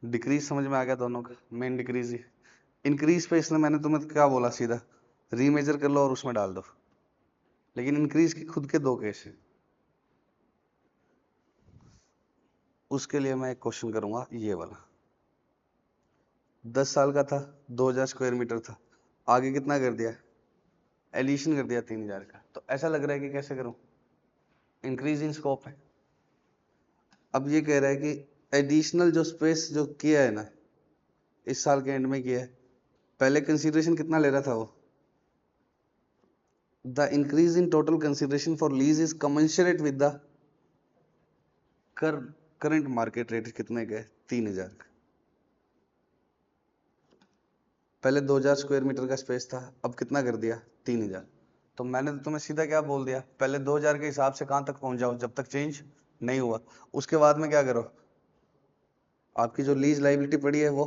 डिक्रीज समझ में आ गया दोनों का, मेन डिक्रीज ही। इंक्रीज पे इसने मैंने तुम्हें क्या बोला, सीधा रीमेजर कर लो और उसमें डाल दो। लेकिन इंक्रीज की खुद के 2 केस है, उसके लिए मैं एक क्वेश्चन करूंगा ये वाला। 10 साल का था, 2,000 स्क्वायर मीटर था, आगे कितना कर दिया, एडिशन कर दिया 3,000 का। तो ऐसा लग रहा है कि कैसे करूं, इंक्रीज इन स्कोप है। अब ये कह रहा है कि एडिशनल जो स्पेस जो किया है ना, इस साल के एंड में किया है, पहले कंसीडरेशन कितना ले रहा था वो, the increase in total consideration for lease is commensurate with the current market rate. कितने गए, 3,000। पहले 2,000 स्क्वायर मीटर का स्पेस था, अब कितना कर दिया, 3,000। तो मैंने तो तुम्हें सीधा क्या बोल दिया, पहले 2,000 के हिसाब से कहां तक पहुंच जाओ, जब तक चेंज नहीं हुआ। उसके बाद में क्या करो, आपकी जो लीज लाइबिलिटी पड़ी है वो,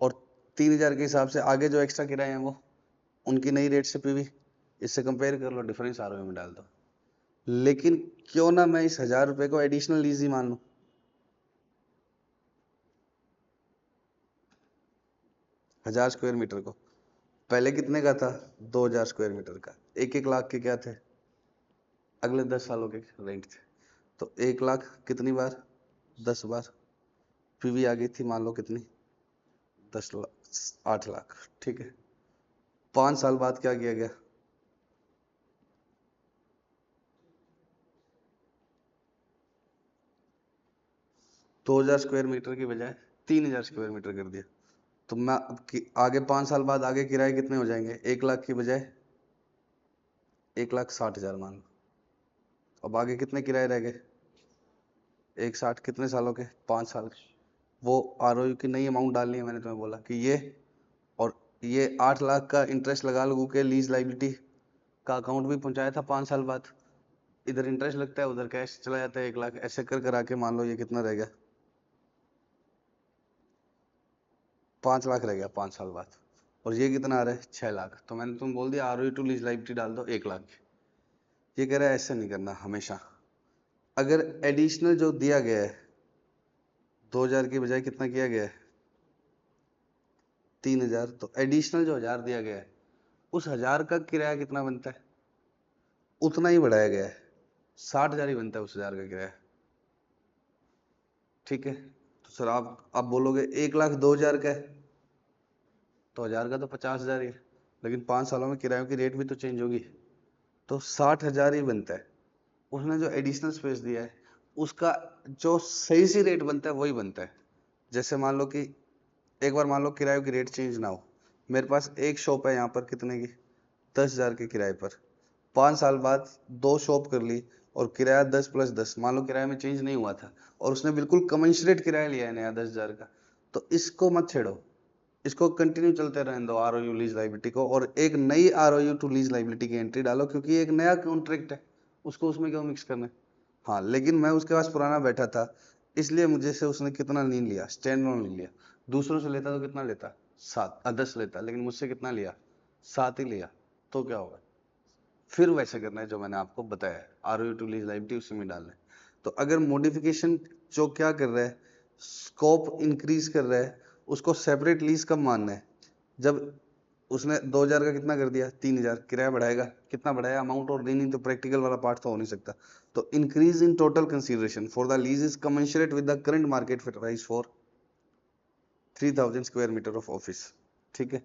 और 3,000 के हिसाब से आगे जो एक्स्ट्रा किराए हैं वो, उनकी नई रेट से पीवी, इससे कंपेयर कर लो, डिफरेंस आरओई में डाल दो। लेकिन क्यों ना मैं इस 1,000 रुपए को एडिशनल लीज ही मान लूं, 1,000 स्क्वायर मीटर को, पहले कितने का था, 2,000 स्क्वायर मीटर का, 1-1 लाख के क्या थे, अगले 10 सालों के रेंट थे। तो 1 लाख कितनी बार, 10 बार, पीवी आ गई थी मान लो कितनी, 10 लाख, 8 लाख। ठीक है, 5 साल बाद क्या किया गया, 2,000 स्क्वायर मीटर की बजाय 3,000 स्क्वायर मीटर कर दिया। तो मैं आगे 5 साल बाद आगे किराए कितने हो जाएंगे, 1 लाख की बजाय 1,60,000 मान लो। अब आगे कितने किराए रह गए, 1,60, कितने सालों के, 5 साल के। वो आरओयू की नई अमाउंट डालनी है, मैंने तुम्हें बोला कि ये, और ये 8 लाख का इंटरेस्ट लगा लगू के लीज लाइबिलिटी का अकाउंट भी पहुंचाया था 5 साल बाद। इधर इंटरेस्ट लगता है, उधर कैश चला जाता है 1 लाख, ऐसे कर करा के मान लो ये कितना रह गया, 5 लाख रह गया 5 साल बाद। और ये कितना आ रहा है, 6 लाख। तो मैंने तुम बोल दिया आरओयू टू लीज लाइबिलिटी डाल दो 1 लाख। ये कह रहा है ऐसे नहीं करना हमेशा। अगर एडिशनल जो दिया गया है 2,000 की बजाय कितना किया गया है, 3,000, तो एडिशनल जो 1,000 दिया गया है, उस 1,000 का किराया कितना बनता है, उतना ही बढ़ाया गया है, 60,000 ही बनता है उस 1,000 का किराया। ठीक है, तो सर आप बोलोगे 1,02,000 का है, तो 1,000 का तो 50,000 ही है, लेकिन 5 सालों में किरायों की रेट भी तो चेंज होगी, तो 60,000 ही बनता है। उसने जो एडिशनल स्पेस दिया है, उसका जो सही सी रेट बनता है वही बनता है। जैसे मान लो कि एक बार मान लो किरायों की रेट चेंज ना हो, मेरे पास एक शॉप है यहाँ पर कितने की, 10,000 के किराए पर, 5 साल बाद 2 शॉप कर ली और किराया 10+10, मान लो किराए में चेंज नहीं हुआ था, और उसने बिल्कुल कमेंसरेट किराया लिया है नया 10,000 का, तो इसको मत छेड़ो, इसको कंटिन्यू चलते रहने दो आरओयू लीज लाइबिलिटी को, और एक नई आरओयू टू लीज लाइबिलिटी की एंट्री डालो, क्योंकि एक नया कॉन्ट्रैक्ट है, उसको उसमें क्यों मिक्स करना है। हाँ, लेकिन मैं उसके पास पुराना बैठा था, इसलिए मुझे से उसने कितना नहीं लिया, स्टैंड लोन नहीं लिया। दूसरों से लेता तो कितना लेता, 10 लेता, लेकिन मुझसे कितना लिया, 7 ही लिया। तो क्या होगा, फिर वैसे करना है जो मैंने आपको बताया है, आरओयू टू लीज लाइबिलिटी उसी में डालना है। तो अगर मॉडिफिकेशन जो क्या कर रहा है, स्कोप इंक्रीज कर रहा है, उसको सेपरेट लीज कब मानना है, जब उसने 2000 का कितना कर दिया, 3000, किराया बढ़ाएगा, कितना बढ़ाया अमाउंट, और नहीं तो प्रैक्टिकल वाला पार्ट तो हो नहीं सकता। तो increase in total consideration for the lease is commensurate with the current market price for 3000 square metre of office. ठीक है,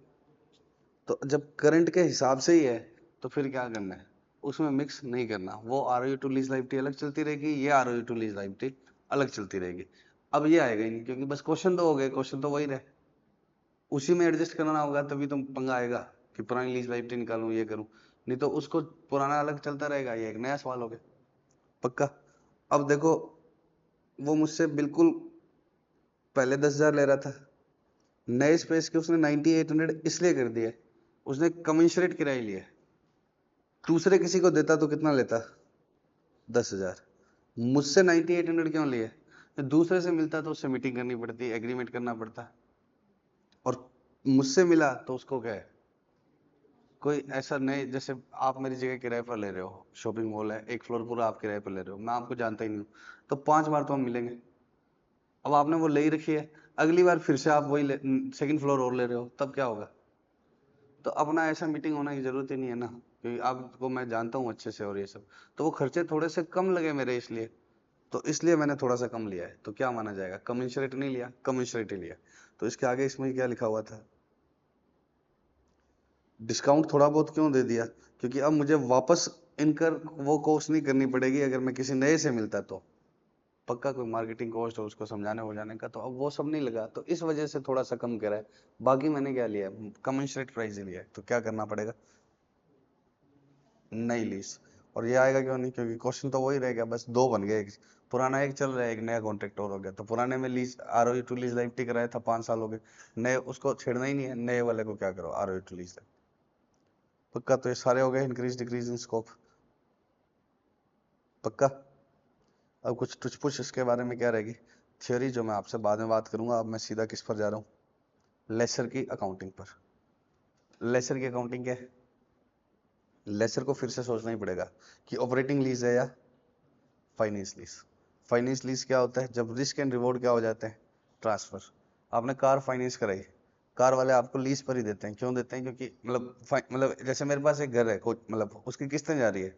तो जब करंट के हिसाब से ही है तो फिर क्या करना है, उसमें मिक्स नहीं करना। वो आरओई टू लीज लाइबिलिटी अलग चलती रहेगी, ये आरओई टू लीज लाइबिलिटी अलग चलती रहेगी। अब ये आएगा ही नहीं, क्योंकि बस क्वेश्चन तो हो गए, क्वेश्चन तो वही रहे, उसी में एडजस्ट करना होगा, तभी तो पंगा आएगा कि पुरानी लीज लाइबिलिटी निकालूं ये करूं, नहीं तो उसको पुराना अलग चलता रहेगा, ये एक नया सवाल हो गया। पक्का। अब देखो, वो मुझसे बिल्कुल पहले 10,000 ले रहा था, नए स्पेस के उसने 9800 इसलिए कर दिया, उसने कमेंसरेट किराया लिया। दूसरे किसी को देता तो कितना लेता, 10,000। मुझसे 9800 क्यों लिए, दूसरे से मिलता तो उससे मीटिंग करनी पड़ती, एग्रीमेंट करना पड़ता, और मुझसे मिला तो उसको क्या है, कोई ऐसा नहीं, जैसे आप मेरी जगह किराए पर ले रहे हो, शॉपिंग मॉल है, एक फ्लोर पूरा आप किराए पर ले रहे हो, मैं आपको जानता ही नहीं हूँ, तो 5 बार तो हम मिलेंगे। अब आपने वो ले ही रखी है, अगली बार फिर से आप वही सेकंड फ्लोर और ले रहे हो, तब क्या होगा। तो अपना ऐसा मीटिंग होना की जरूरत ही नहीं है ना, क्योंकि आपको मैं जानता हूँ अच्छे से, और ये सब तो वो खर्चे थोड़े से कम लगे मेरे, इसलिए तो इसलिए मैंने थोड़ा सा कम लिया है। तो क्या माना जाएगा, कमेंसरेट नहीं लिया, कमेंसरेट ही लिया। तो इसके आगे इसमें क्या लिखा हुआ था, डिस्काउंट थोड़ा बहुत क्यों दे दिया, क्योंकि अब मुझे वापस इनकर वो कॉस्ट नहीं करनी पड़ेगी अगर मैं किसी नए से मिलता तो। पक्का कोई मार्केटिंग कॉस्ट हो उसको समझाने हो जाने का, तो अब वो सब नहीं लगा, तो इस वजह से थोड़ा सा कम करा है। बाकी मैंने क्या लिया, कमेंसरेट प्राइस ही लिया है, तो क्या करना पड़ेगा, नई लीज। और ये आएगा क्यों नहीं, क्योंकि क्वेश्चन तो वही रहेगा, बस दो बन गए, पुराना एक चल रहा है, एक नया कॉन्ट्रैक्ट और हो गया। तो पुराने में lease ROU to lease liability कराया था, 5 साल हो गए, नए उसको छेड़ना ही नहीं है, नए वाले को क्या करो, आरओई टू लीज। पक्का। तो ये सारे हो गए इंक्रीज डिक्रीज इन स्कोप। पक्का। अब कुछ टुच पुछ इसके बारे में क्या रहेगी, थ्योरी जो मैं आपसे बाद में बात करूंगा। अब मैं सीधा किस पर जा रहा हूँ, लेसर की अकाउंटिंग पर। लेसर की अकाउंटिंग क्या है, लेसर को फिर से सोचना ही पड़ेगा कि ऑपरेटिंग लीज है या फाइनेंस लीज। फाइनेंस लीज क्या होता है, जब रिस्क एंड रिवॉर्ड क्या हो जाते हैं, ट्रांसफर। आपने कार फाइनेंस कराई, कार वाले आपको लीज पर ही देते हैं, क्यों देते हैं, क्योंकि मतलब जैसे मेरे पास एक घर है, मतलब उसकी किस्तें जा रही है,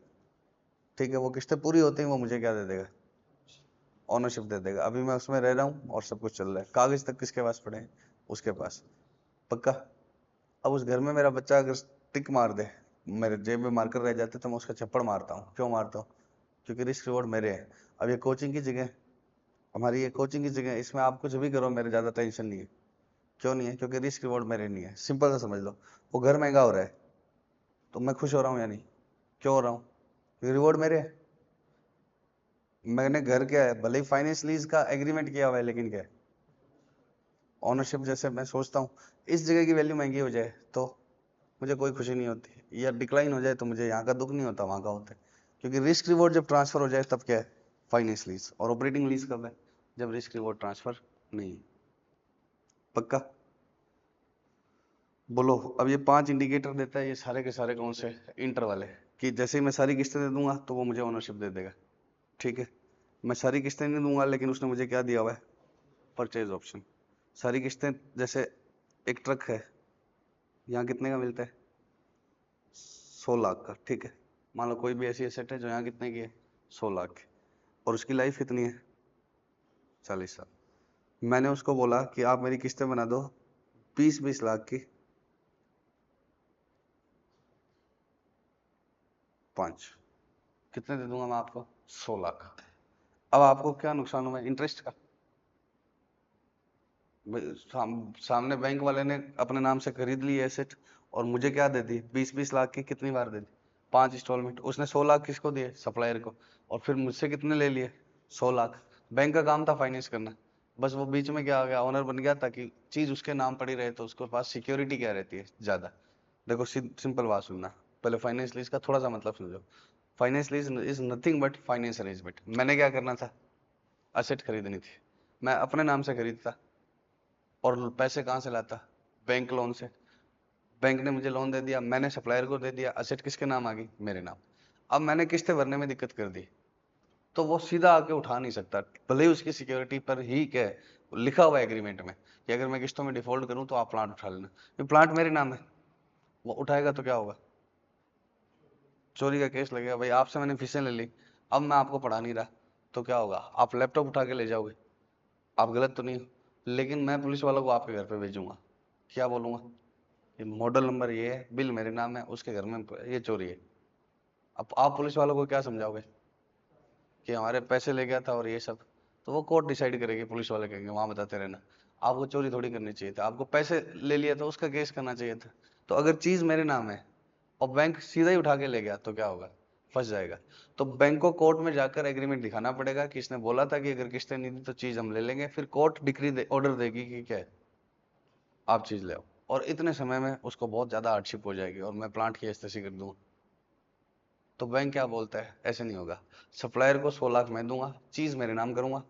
ठीक है, वो किस्तें पूरी होती हैं, वो मुझे क्या दे देगा, ओनरशिप दे देगा। अभी मैं उसमें रह रहा हूँ और सब कुछ चल रहा है, कागज तक किसके पास पड़े हैं, उसके पास। पक्का। अब उस घर में मेरा बच्चा अगर टिक मार दे, मेरे जेब में मारकर रह जाते, तो मैं उसका चप्पड़ मारता हूँ। क्यों मारता हूँ, क्योंकि रिस्क रिवॉर्ड मेरे हैं। अब ये कोचिंग की जगह, हमारी ये कोचिंग की जगह, इसमें आप कुछ भी करो मेरे ज्यादा टेंशन नहीं है। क्यों नहीं है, क्योंकि रिस्क रिवॉर्ड मेरे नहीं है। सिंपल सा समझ लो, वो घर महंगा हो रहा है तो मैं खुश हो रहा हूँ या नहीं, क्यों हो रहा हूँ, क्योंकि रिवॉर्ड मेरे है। मैंने घर क्या है, भले ही फाइनेंस लीज का एग्रीमेंट किया हुआ है, लेकिन क्या है, ओनरशिप। जैसे मैं सोचता हूँ इस जगह की वैल्यू महंगी हो जाए तो मुझे कोई खुशी नहीं होती, या डिक्लाइन हो जाए तो मुझे यहाँ का दुख नहीं होता, वहाँ का होता है। क्योंकि रिस्क रिवॉर्ड जब ट्रांसफर हो जाए तब क्या है, फाइनेंस लीज। और ऑपरेटिंग लीज कब है, जब रिस्क रिवॉर्ड ट्रांसफर नहीं। पक्का। बोलो। अब ये 5 इंडिकेटर देता है, ये सारे के सारे कौन से, इंटर वाले, कि जैसे ही मैं सारी किस्तें दे दूंगा तो वो मुझे ओनरशिप दे देगा। ठीक है, मैं सारी किस्तें नहीं दूंगा, लेकिन उसने मुझे क्या दिया हुआ है, परचेज ऑप्शन। सारी किस्तें, जैसे एक ट्रक है, यहाँ कितने का मिलता है, 100 लाख का। ठीक है, मान लो कोई भी ऐसी एसेट है जो यहाँ कितने की है, 100 लाख की, और उसकी लाइफ कितनी है, 40 साल। मैंने उसको बोला कि आप मेरी किस्तें बना दो 20-20 लाख की, 5, कितने दे दूंगा मैं आपको, 100 लाख। अब आपको क्या नुकसान हुआ, इंटरेस्ट का। सामने बैंक वाले ने अपने नाम से खरीद ली एसेट, और मुझे क्या दे दी, 20-20 लाख की, कितनी बार दे दी, 5 इंस्टॉलमेंट। उसने 100 लाख किसको दिए, सप्लायर को, और फिर मुझसे कितने ले लिए, 100 लाख। बैंक का काम था फाइनेंस करना, बस वो बीच में क्या आ गया, ऑनर बन गया, ताकि चीज उसके नाम पड़ी रहे, तो उसके पास सिक्योरिटी क्या रहती है, ज्यादा। देखो सिंपल बात सुनना, पहले फाइनेंस लीज का थोड़ा सा मतलब समझो। Finance lease is nothing but finance arrangement. मैंने क्या करना था, असेट खरीदनी थी, मैं अपने नाम से खरीदता, और पैसे कहाँ से लाता, बैंक लोन से। बैंक ने मुझे लोन दे दिया, मैंने सप्लायर को दे दिया, असेट किसके नाम आ गई, मेरे नाम। अब मैंने किस्तें भरने में दिक्कत कर दी, तो वो सीधा आके उठा नहीं सकता, भले ही उसकी सिक्योरिटी पर ही क्या है, लिखा हुआ है एग्रीमेंट में कि अगर मैं किस्तों में डिफॉल्ट करूं तो आप प्लांट उठा लेना, ये प्लांट मेरे नाम है। वो उठाएगा तो क्या होगा, चोरी का केस लगेगा। भाई आपसे मैंने फीसें ले ली, अब मैं आपको पढ़ा नहीं रहा, तो क्या होगा, आप लैपटॉप उठा के ले जाओगे, आप गलत तो नहीं हो, लेकिन मैं पुलिस वालों को आपके घर पे भेजूंगा, क्या बोलूंगा, ये मॉडल नंबर ये है, बिल मेरे नाम है, उसके घर में ये चोरी है। अब आप पुलिस वालों को क्या समझाओगे कि हमारे पैसे ले गया था और ये सब, तो वो कोर्ट डिसाइड करेगी, पुलिस वाले कहेंगे वहां बताते रहना। आपको चोरी थोड़ी करनी चाहिए था, आपको पैसे ले लिया था उसका केस करना चाहिए था। तो अगर चीज मेरे नाम है और बैंक सीधा ही उठा के ले गया तो क्या होगा, फंस जाएगा। तो बैंक को कोर्ट में जाकर एग्रीमेंट दिखाना पड़ेगा कि इसने बोला था कि अगर किस्तें नहीं दी तो चीज हम ले लेंगे, फिर कोर्ट डिक्री ऑर्डर देगी कि क्या है, आप चीज ले आओ। और इतने समय में उसको बहुत ज्यादा हार्डशिप हो जाएगी और मैं प्लांट की एस्टेसी कर दूँ। तो बैंक क्या बोलता है, ऐसे नहीं होगा, सप्लायर को 100 लाख मैं दूंगा, चीज मेरे नाम करूंगा,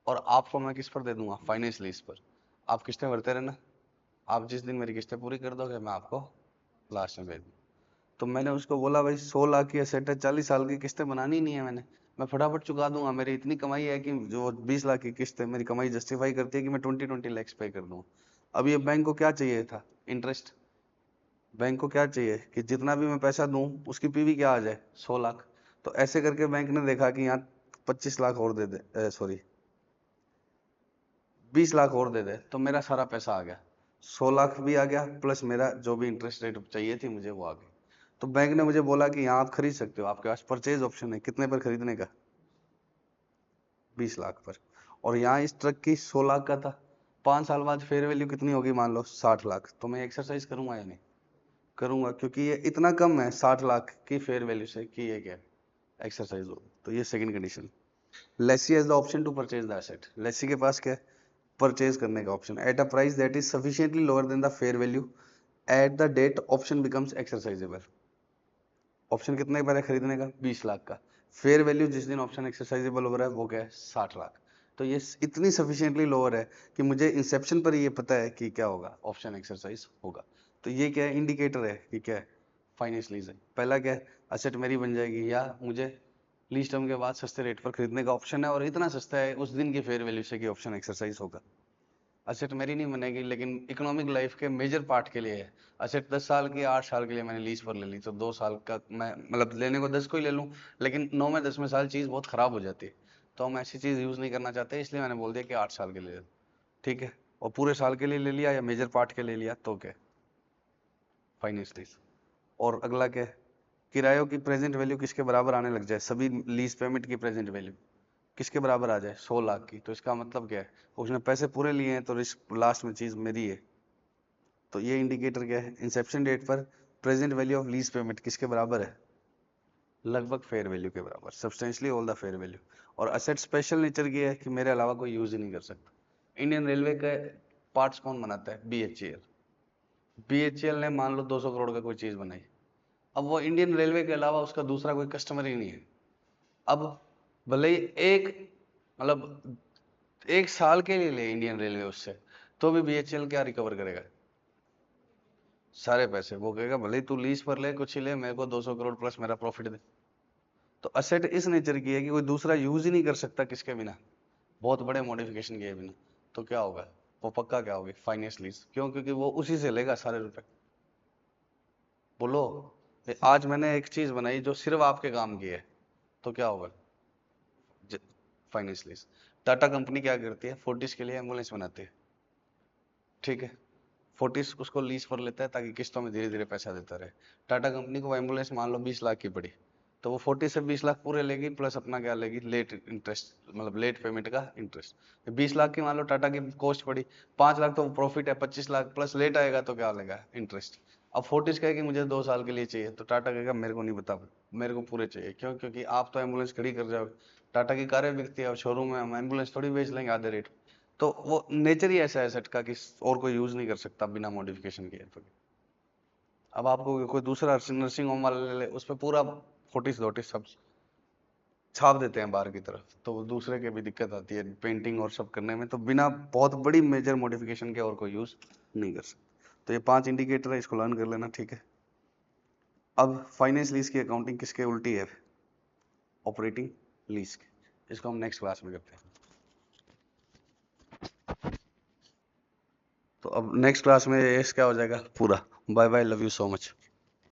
और आपको मैं किस पर दे दूंगा, फाइनेंस लीज पर। आप किस्तें भरते रहना, आप जिस दिन मेरी किस्तें पूरी कर दोगे मैं आपको लास्ट में भेज दूँ। तो मैंने उसको बोला भाई 100 लाख की एसेट है, 40 साल की किस्तें बनानी नहीं है, मैंने मैं फटाफट चुका दूंगा, मेरी इतनी कमाई है कि जो 20 लाख की किस्त है मेरी कमाई जस्टिफाई करती है कि मैं 20 लैक्स पे कर दूँ। अब ये बैंक को क्या चाहिए था, इंटरेस्ट। बैंक को क्या चाहिए कि जितना भी मैं पैसा दूं उसकी पीवी क्या आ जाए, 100 लाख। तो ऐसे करके बैंक ने देखा कि यहाँ 25 लाख और दे दे, सॉरी 20 लाख और दे दे, तो मेरा सारा पैसा आ गया, 100 लाख भी आ गया प्लस मेरा जो भी इंटरेस्ट रेट चाहिए थी मुझे वो आ गई। तो बैंक ने मुझे बोला कि यहाँ आप खरीद सकते हो, आपके पास परचेज ऑप्शन है, कितने पर खरीदने का, 20 लाख पर। और यहाँ इस ट्रक की 100 लाख का था, 5 साल बाद फेयर वैल्यू कितनी होगी मान लो 60 लाख, तो मैं एक्सरसाइज करूंगा या नहीं, करूंगा, क्योंकि ये इतना कम है 60 लाख की फेयर वैल्यू से कि ये क्या एक्सरसाइज हो। तो ये second condition, lessee has the option to purchase the asset, lessee के पास क्या है, परचेज करने का option at a price that is sufficiently lower than the fair value at the date option becomes exercisable. Option कितने पर है खरीदने का, 20 लाख का, फेयर वैल्यू जिस दिन ऑप्शन एक्सरसाइजेबल हो रहा है वो क्या है, 60 लाख। तो ये इतनी सफिशिएंटली लोअर है कि मुझे इंसेप्शन पर ये पता है कि क्या होगा, ऑप्शन एक्सरसाइज होगा। तो ये क्या है, इंडिकेटर है कि क्या है, फाइनेंस लीज है। पहला क्या है, असेट मेरी बन जाएगी या मुझे लीज टर्म के बाद सस्ते रेट पर खरीदने का ऑप्शन है, और इतना सस्ता है उस दिन की फेयर वैल्यू से कि ऑप्शन एक्सरसाइज होगा। असेट मेरी नहीं बनेगी लेकिन इकोनॉमिक लाइफ के मेजर पार्ट के लिए है। असेट 10 साल की 8 साल के लिए मैंने लीज पर ले ली, तो 2 साल का मैं मतलब लेने को 10 को ही ले लूँ, लेकिन 9 में 10 में साल चीज़ बहुत खराब हो जाती है। तो हम ऐसी चीज़ यूज़ नहीं करना चाहते, इसलिए मैंने बोल दिया कि 8 साल के लिए, ठीक है। और पूरे साल के लिए ले लिया या मेजर पार्ट के ले लिया तो क्या, फाइनेंस लीज। और अगला क्या है, किरायों की प्रेजेंट वैल्यू किसके बराबर आने लग जाए, सभी लीज पेमेंट की प्रेजेंट वैल्यू किसके बराबर आ जाए, 100 लाख की। तो इसका मतलब क्या है, उसने पैसे पूरे लिए हैं तो रिस्क लास्ट में चीज़ मेरी है। तो ये इंडिकेटर क्या है, इंसेप्शन डेट पर present value of lease payment किसके बराबर है, लगभग फेयर वैल्यू के बराबर, substantially all the fair value. और असेट स्पेशल नेचर की है कि मेरे अलावा कोई यूज ही नहीं कर सकता। इंडियन रेलवे के पार्ट्स कौन बनाता है, बीएचईएल। बीएचईएल ने मान लो 200 करोड़ का कोई चीज बनाई, अब वो इंडियन रेलवे के अलावा उसका दूसरा कोई कस्टमर ही नहीं है। अब भले ही एक मतलब 1 साल के लिए ले इंडियन रेलवे उससे, तो भी बीएचईएल क्या रिकवर करेगा, सारे पैसे। वो कहेगा भले ही तू लीज पर ले कुछ ही ले, मेरे को 200 करोड़ प्लस मेरा प्रॉफिट दे। तो असेट इस नेचर की है कि कोई दूसरा यूज ही नहीं कर सकता किसके बिना, बहुत बड़े मॉडिफिकेशन के बिना। तो क्या होगा, वो पक्का क्या होगी, फाइनेंस लीज। क्यों, क्योंकि वो उसी से लेगा सारे रुपए। बोलो आज मैंने एक चीज बनाई जो सिर्फ आपके काम की है, तो क्या होगा, फाइनेंस लीज। टाटा कंपनी क्या करती है, फोर्टिस के लिए एम्बुलेंस बनाती है, ठीक है। फोर्टिस उसको लीज पर लेता है ताकि किस्तों में धीरे धीरे पैसा देता रहे। टाटा कंपनी को एम्बुलेंस मान लो 20 लाख की पड़ी, तो वो 40 से 20 लाख पूरे लेगी प्लस अपना क्या लेगी, लेट इंटरेस्ट, मतलब लेट पेमेंट का इंटरेस्ट। 20 लाख की मान लो टाटा की कॉस्ट पड़ी, 5 लाख तो प्रॉफिट है, 25 लाख प्लस लेट आएगा तो क्या लेगा, इंटरेस्ट। अब फोर्टिस कहेगी मुझे 2 साल के लिए चाहिए, तो टाटा कहेगा मेरे को नहीं बता, मेरे को पूरे चाहिए। क्यों, क्योंकि आप तो एम्बुलेंस खड़ी कर जाओगे, टाटा की कारें बिकती है, शोरूम में हम एम्बुलेंस थोड़ी बेच लेंगे आधे रेट। तो वो नेचर ही ऐसा है एसेट का कि और कोई यूज नहीं कर सकता बिना मॉडिफिकेशन के। तो अब आपको कोई दूसरा नर्सिंग होम वाला ले ले, उस पर पूरा फोर्टिस धोटिस सब छाप देते हैं बाहर की तरफ, तो दूसरे के भी दिक्कत आती है पेंटिंग और सब करने में। तो बिना बहुत बड़ी मेजर मॉडिफिकेशन के और कोई यूज नहीं कर सकते। तो ये 5 इंडिकेटर है, इसको लर्न कर लेना, ठीक है। अब फाइनेंस लीज की अकाउंटिंग किसके उल्टी है, ऑपरेटिंग लीज के। इसको हम नेक्स्ट क्लास में करते हैं। तो अब नेक्स्ट क्लास में ये क्या हो जाएगा पूरा bye bye, love you so much.